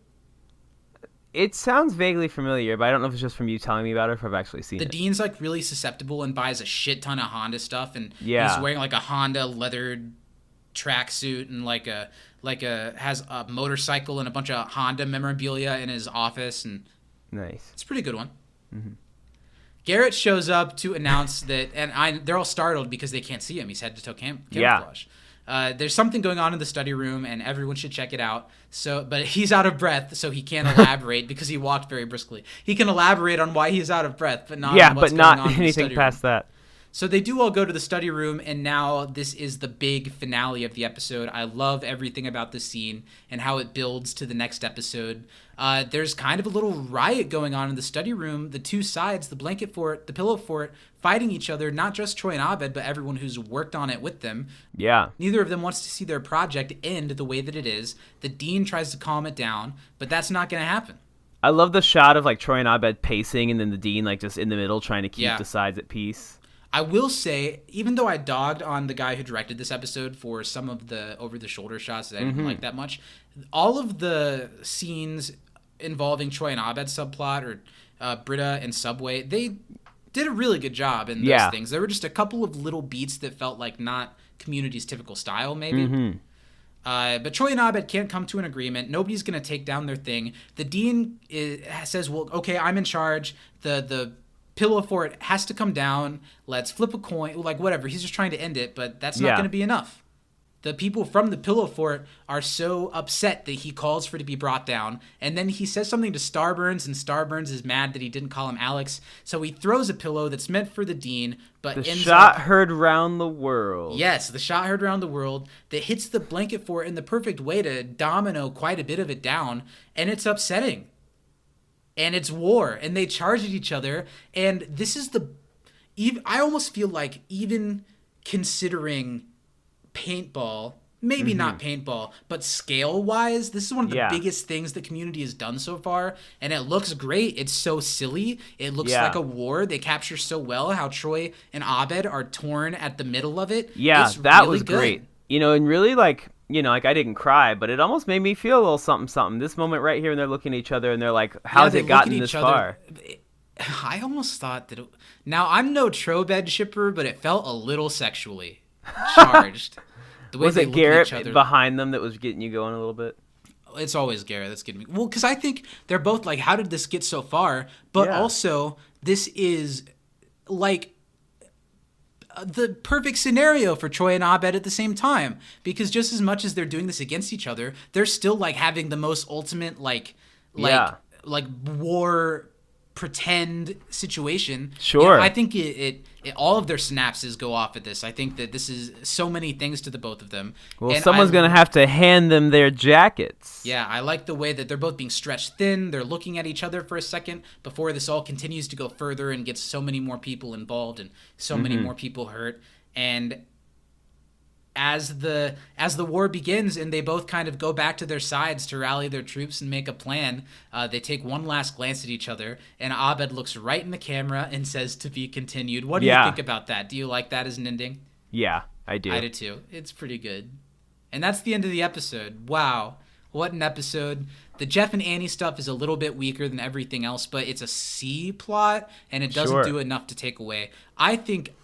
S2: It sounds vaguely familiar, but I don't know if it's just from you telling me about it or if I've actually seen it.
S1: The Dean's like really susceptible and buys a shit ton of Honda stuff, and
S2: Yeah.
S1: he's wearing like a Honda leathered tracksuit and has a motorcycle and a bunch of Honda memorabilia in his office, and
S2: Nice.
S1: it's a pretty good one. Garrett shows up to announce that, and they're all startled because they can't see him. He's head to toe camouflage. There's something going on in the study room, and everyone should check it out. But he's out of breath, so he can't elaborate because he walked very briskly. He can elaborate on why he's out of breath, but not on what's going on in the
S2: anything
S1: study
S2: past
S1: room.
S2: that.
S1: So they do all go to the study room, and now this is the big finale of the episode. I love everything about this scene and how it builds to the next episode. There's kind of a little riot going on in the study room. The two sides, the blanket fort, the pillow fort, fighting each other, not just Troy and Abed, but everyone who's worked on it with them.
S2: Yeah.
S1: Neither of them wants to see their project end the way that it is. The Dean tries to calm it down, but that's not going to happen.
S2: I love the shot of like Troy and Abed pacing and then the Dean like just in the middle trying to keep the sides at peace.
S1: I will say, even though I dogged on the guy who directed this episode for some of the over-the-shoulder shots that I didn't like that much, all of the scenes involving Troy and Abed's subplot or Britta and Subway, they did a really good job in those things. There were just a couple of little beats that felt like not Community's typical style, maybe. But Troy and Abed can't come to an agreement. Nobody's going to take down their thing. The Dean says, well, okay, I'm in charge. The pillow fort has to come down. Let's flip a coin. Like, whatever. He's just trying to end it, but that's not going to be enough. The people from the pillow fort are so upset that he calls for it to be brought down. And then he says something to Starburns, and Starburns is mad that he didn't call him Alex. So he throws a pillow that's meant for the Dean, but
S2: The
S1: ends
S2: shot
S1: up...
S2: heard round the world.
S1: Yes, the shot heard around the world that hits the blanket fort in the perfect way to domino quite a bit of it down, and it's upsetting. And it's war, and they charge at each other, and this is I almost feel like even considering paintball, maybe not paintball, but scale-wise, this is one of the biggest things the Community has done so far, and it looks great. It's so silly. It looks like a war. They capture so well how Troy and Abed are torn at the middle of it.
S2: Yeah,
S1: it's
S2: that
S1: really
S2: was
S1: good.
S2: great. And really like, like I didn't cry, but it almost made me feel a little something. This moment right here, and they're looking at each other, and they're like, how's it gotten this far?
S1: I almost thought that now, I'm no Trobed shipper, but it felt a little sexually charged. The way
S2: Was
S1: they
S2: it
S1: look at
S2: Garrett
S1: each other.
S2: behind them that was getting you going a little bit?
S1: It's always Garrett that's getting me. Well, because I think they're both like, how did this get so far? But also, this is like the perfect scenario for Troy and Abed at the same time, because just as much as they're doing this against each other, they're still like having the most ultimate like war pretend situation.
S2: Sure.
S1: I think it all of their synapses go off at this. I think that this is so many things to the both of them.
S2: Well,
S1: and
S2: someone's going to have to hand them their jackets.
S1: Yeah, I like the way that they're both being stretched thin. They're looking at each other for a second before this all continues to go further and gets so many more people involved and so many more people hurt. And as the war begins and they both kind of go back to their sides to rally their troops and make a plan, they take one last glance at each other, and Abed looks right in the camera and says, "To be continued." What do you think about that? Do you like that as an ending?
S2: Yeah, I do.
S1: I do too. It's pretty good. And that's the end of the episode. Wow. What an episode. The Jeff and Annie stuff is a little bit weaker than everything else, but it's a C plot, and it doesn't do enough to take away. I think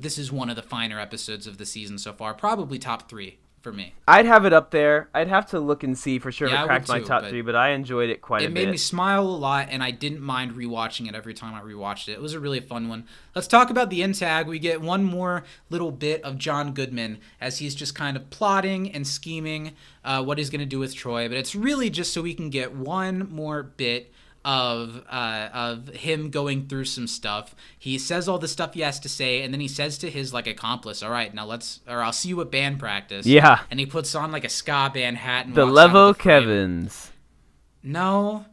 S1: this is one of the finer episodes of the season so far. Probably top 3 for me.
S2: I'd have it up there. I'd have to look and see for sure if
S1: Yeah,
S2: it
S1: I
S2: cracked
S1: would
S2: my
S1: too,
S2: top
S1: but
S2: 3, but I enjoyed it quite a bit.
S1: It made me smile a lot, and I didn't mind rewatching it every time I rewatched it. It was a really fun one. Let's talk about the end tag. We get one more little bit of John Goodman as he's just kind of plotting and scheming what he's going to do with Troy, but it's really just so we can get one more bit of him going through some stuff. He says all the stuff he has to say, and then he says to his like accomplice, "All right, now I'll see you at band practice."
S2: Yeah.
S1: And he puts on like a ska band hat and
S2: The
S1: walks out
S2: Levo
S1: of the frame.
S2: Kevins.
S1: No.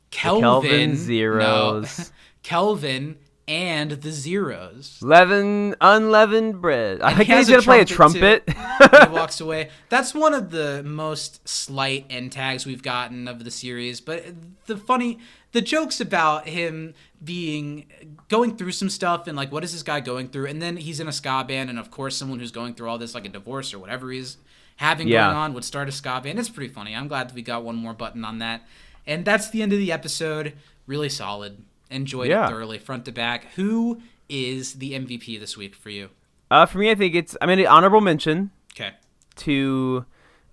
S2: Kelvin Zeros.
S1: No. Kelvin and the Zeros.
S2: Unleavened bread. I think
S1: he has
S2: he's going to play a
S1: trumpet,
S2: trumpet.
S1: He walks away. That's one of the most slight end tags we've gotten of the series. But the jokes about him going through some stuff and like, what is this guy going through? And then he's in a ska band, and of course someone who's going through all this, like a divorce or whatever he's having going on, would start a ska band. It's pretty funny. I'm glad that we got one more button on that. And that's the end of the episode. Really solid. Enjoyed it thoroughly, front to back. Who is the MVP this week for you?
S2: For me, I think an honorable mention to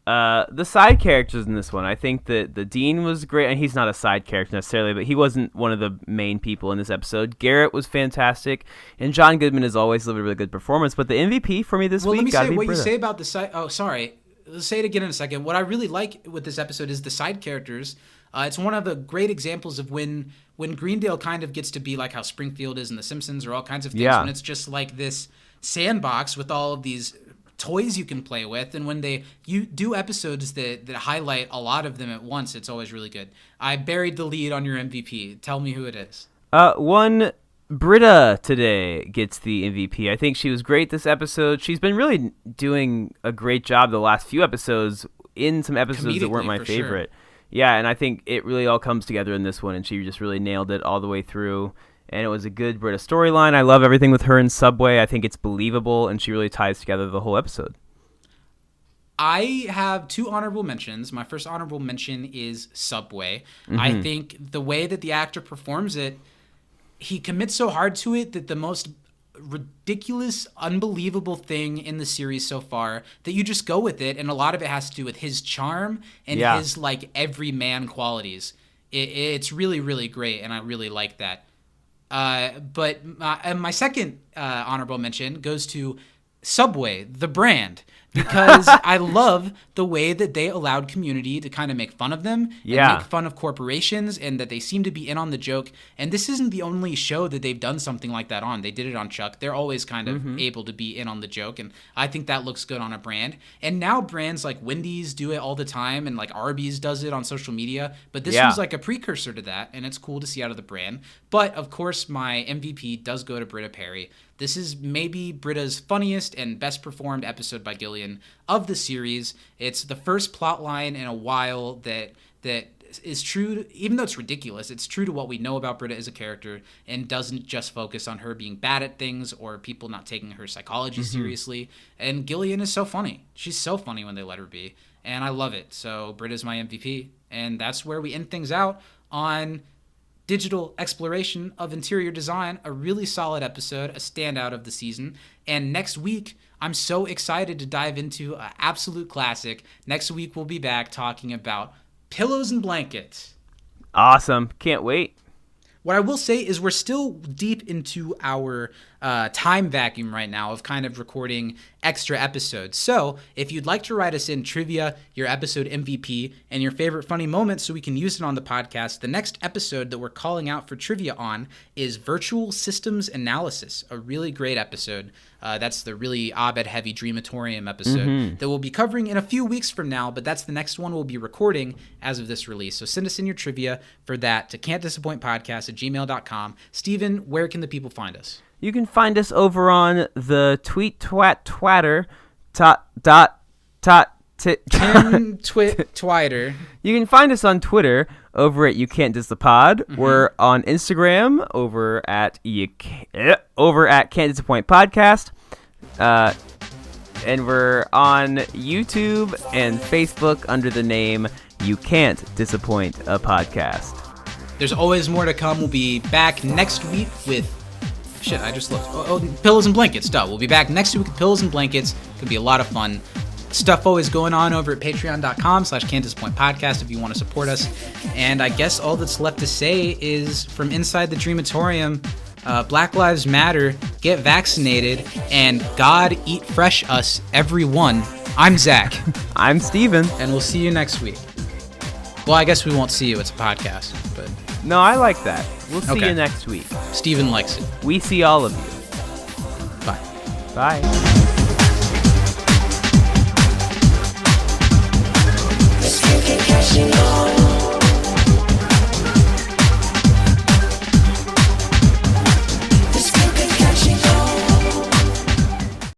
S2: the side characters in this one. I think that the Dean was great, and he's not a side character necessarily, but he wasn't one of the main people in this episode. Garrett was fantastic, and John Goodman has always delivered a really good performance. But the MVP for me this week,
S1: let me say what
S2: Britta.
S1: you say about the side. Oh, sorry. Let's say it again in a second. What I really like with this episode is the side characters. It's one of the great examples of when Greendale kind of gets to be like how Springfield is in The Simpsons or all kinds of things.
S2: Yeah.
S1: When it's just like this sandbox with all of these toys you can play with, and when you do episodes that highlight a lot of them at once, it's always really good. I buried the lead on your MVP. Tell me who it is.
S2: One Britta today gets the MVP. I think she was great this episode. She's been really doing a great job the last few episodes in some episodes that weren't my favorite. Sure. Yeah, and I think it really all comes together in this one, and she just really nailed it all the way through. And it was a good Britta storyline. I love everything with her in Subway. I think it's believable, and she really ties together the whole episode.
S1: I have 2 honorable mentions. My first honorable mention is Subway. Mm-hmm. I think the way that the actor performs it, he commits so hard to it that the most ridiculous, unbelievable thing in the series so far that you just go with it, and a lot of it has to do with his charm and his like everyman qualities. It's really, really great, and I really like that. But my second honorable mention goes to Subway, the brand, because I love the way that they allowed Community to kind of make fun of them and make fun of corporations, and that they seem to be in on the joke. And this isn't the only show that they've done something like that on. They did it on Chuck. They're always kind of able to be in on the joke, and I think that looks good on a brand. And now brands like Wendy's do it all the time, and like Arby's does it on social media. But this was like a precursor to that, and it's cool to see out of the brand. But of course, my MVP does go to Britta Perry. This is maybe Britta's funniest and best performed episode by Gillian of the series. It's the first plot line in a while that is true, even though it's ridiculous, it's true to what we know about Britta as a character, and doesn't just focus on her being bad at things or people not taking her psychology seriously. And Gillian is so funny. She's so funny when they let her be, and I love it. So Britta's my MVP, and that's where we end things out on digital exploration of interior design. A really solid episode, a standout of the season. And next week, I'm so excited to dive into an absolute classic. Next week, we'll be back talking about pillows and blankets.
S2: Awesome. Can't wait.
S1: What I will say is we're still deep into our time vacuum right now of kind of recording extra episodes. So if you'd like to write us in trivia, your episode MVP, and your favorite funny moments so we can use it on the podcast, the next episode that we're calling out for trivia on is Virtual Systems Analysis, a really great episode. That's the really Abed heavy Dreamatorium episode that we'll be covering in a few weeks from now, but that's the next one we'll be recording as of this release. So send us in your trivia for that to can'tdisappointpodcast@gmail.com. Steven, where can the people find us?
S2: You can find us over on the twatter.
S1: Twitter.
S2: You can find us on Twitter over at You Can't Diss the Pod. We're on Instagram over at Can't Disappoint Podcast. And we're on YouTube and Facebook under the name You Can't Disappoint a Podcast.
S1: There's always more to come. We'll be back next week with shit, I just looked. Oh, Pillows and Blankets. Duh. We'll be back next week with Pillows and Blankets. Could be a lot of fun. Stuff always going on over at patreon.com/can'tdisappointpodcast if you want to support us. And I guess all that's left to say is from inside the Dreamatorium, Black Lives Matter, get vaccinated, and God eat fresh us, everyone. I'm Zach.
S2: I'm Steven.
S1: And we'll see you next week. Well, I guess we won't see you. It's a podcast. But
S2: No, I like that. We'll see
S1: Okay.
S2: you next week.
S1: Steven likes it.
S2: We see all of you.
S1: Bye.
S2: Bye.
S4: Cashing on.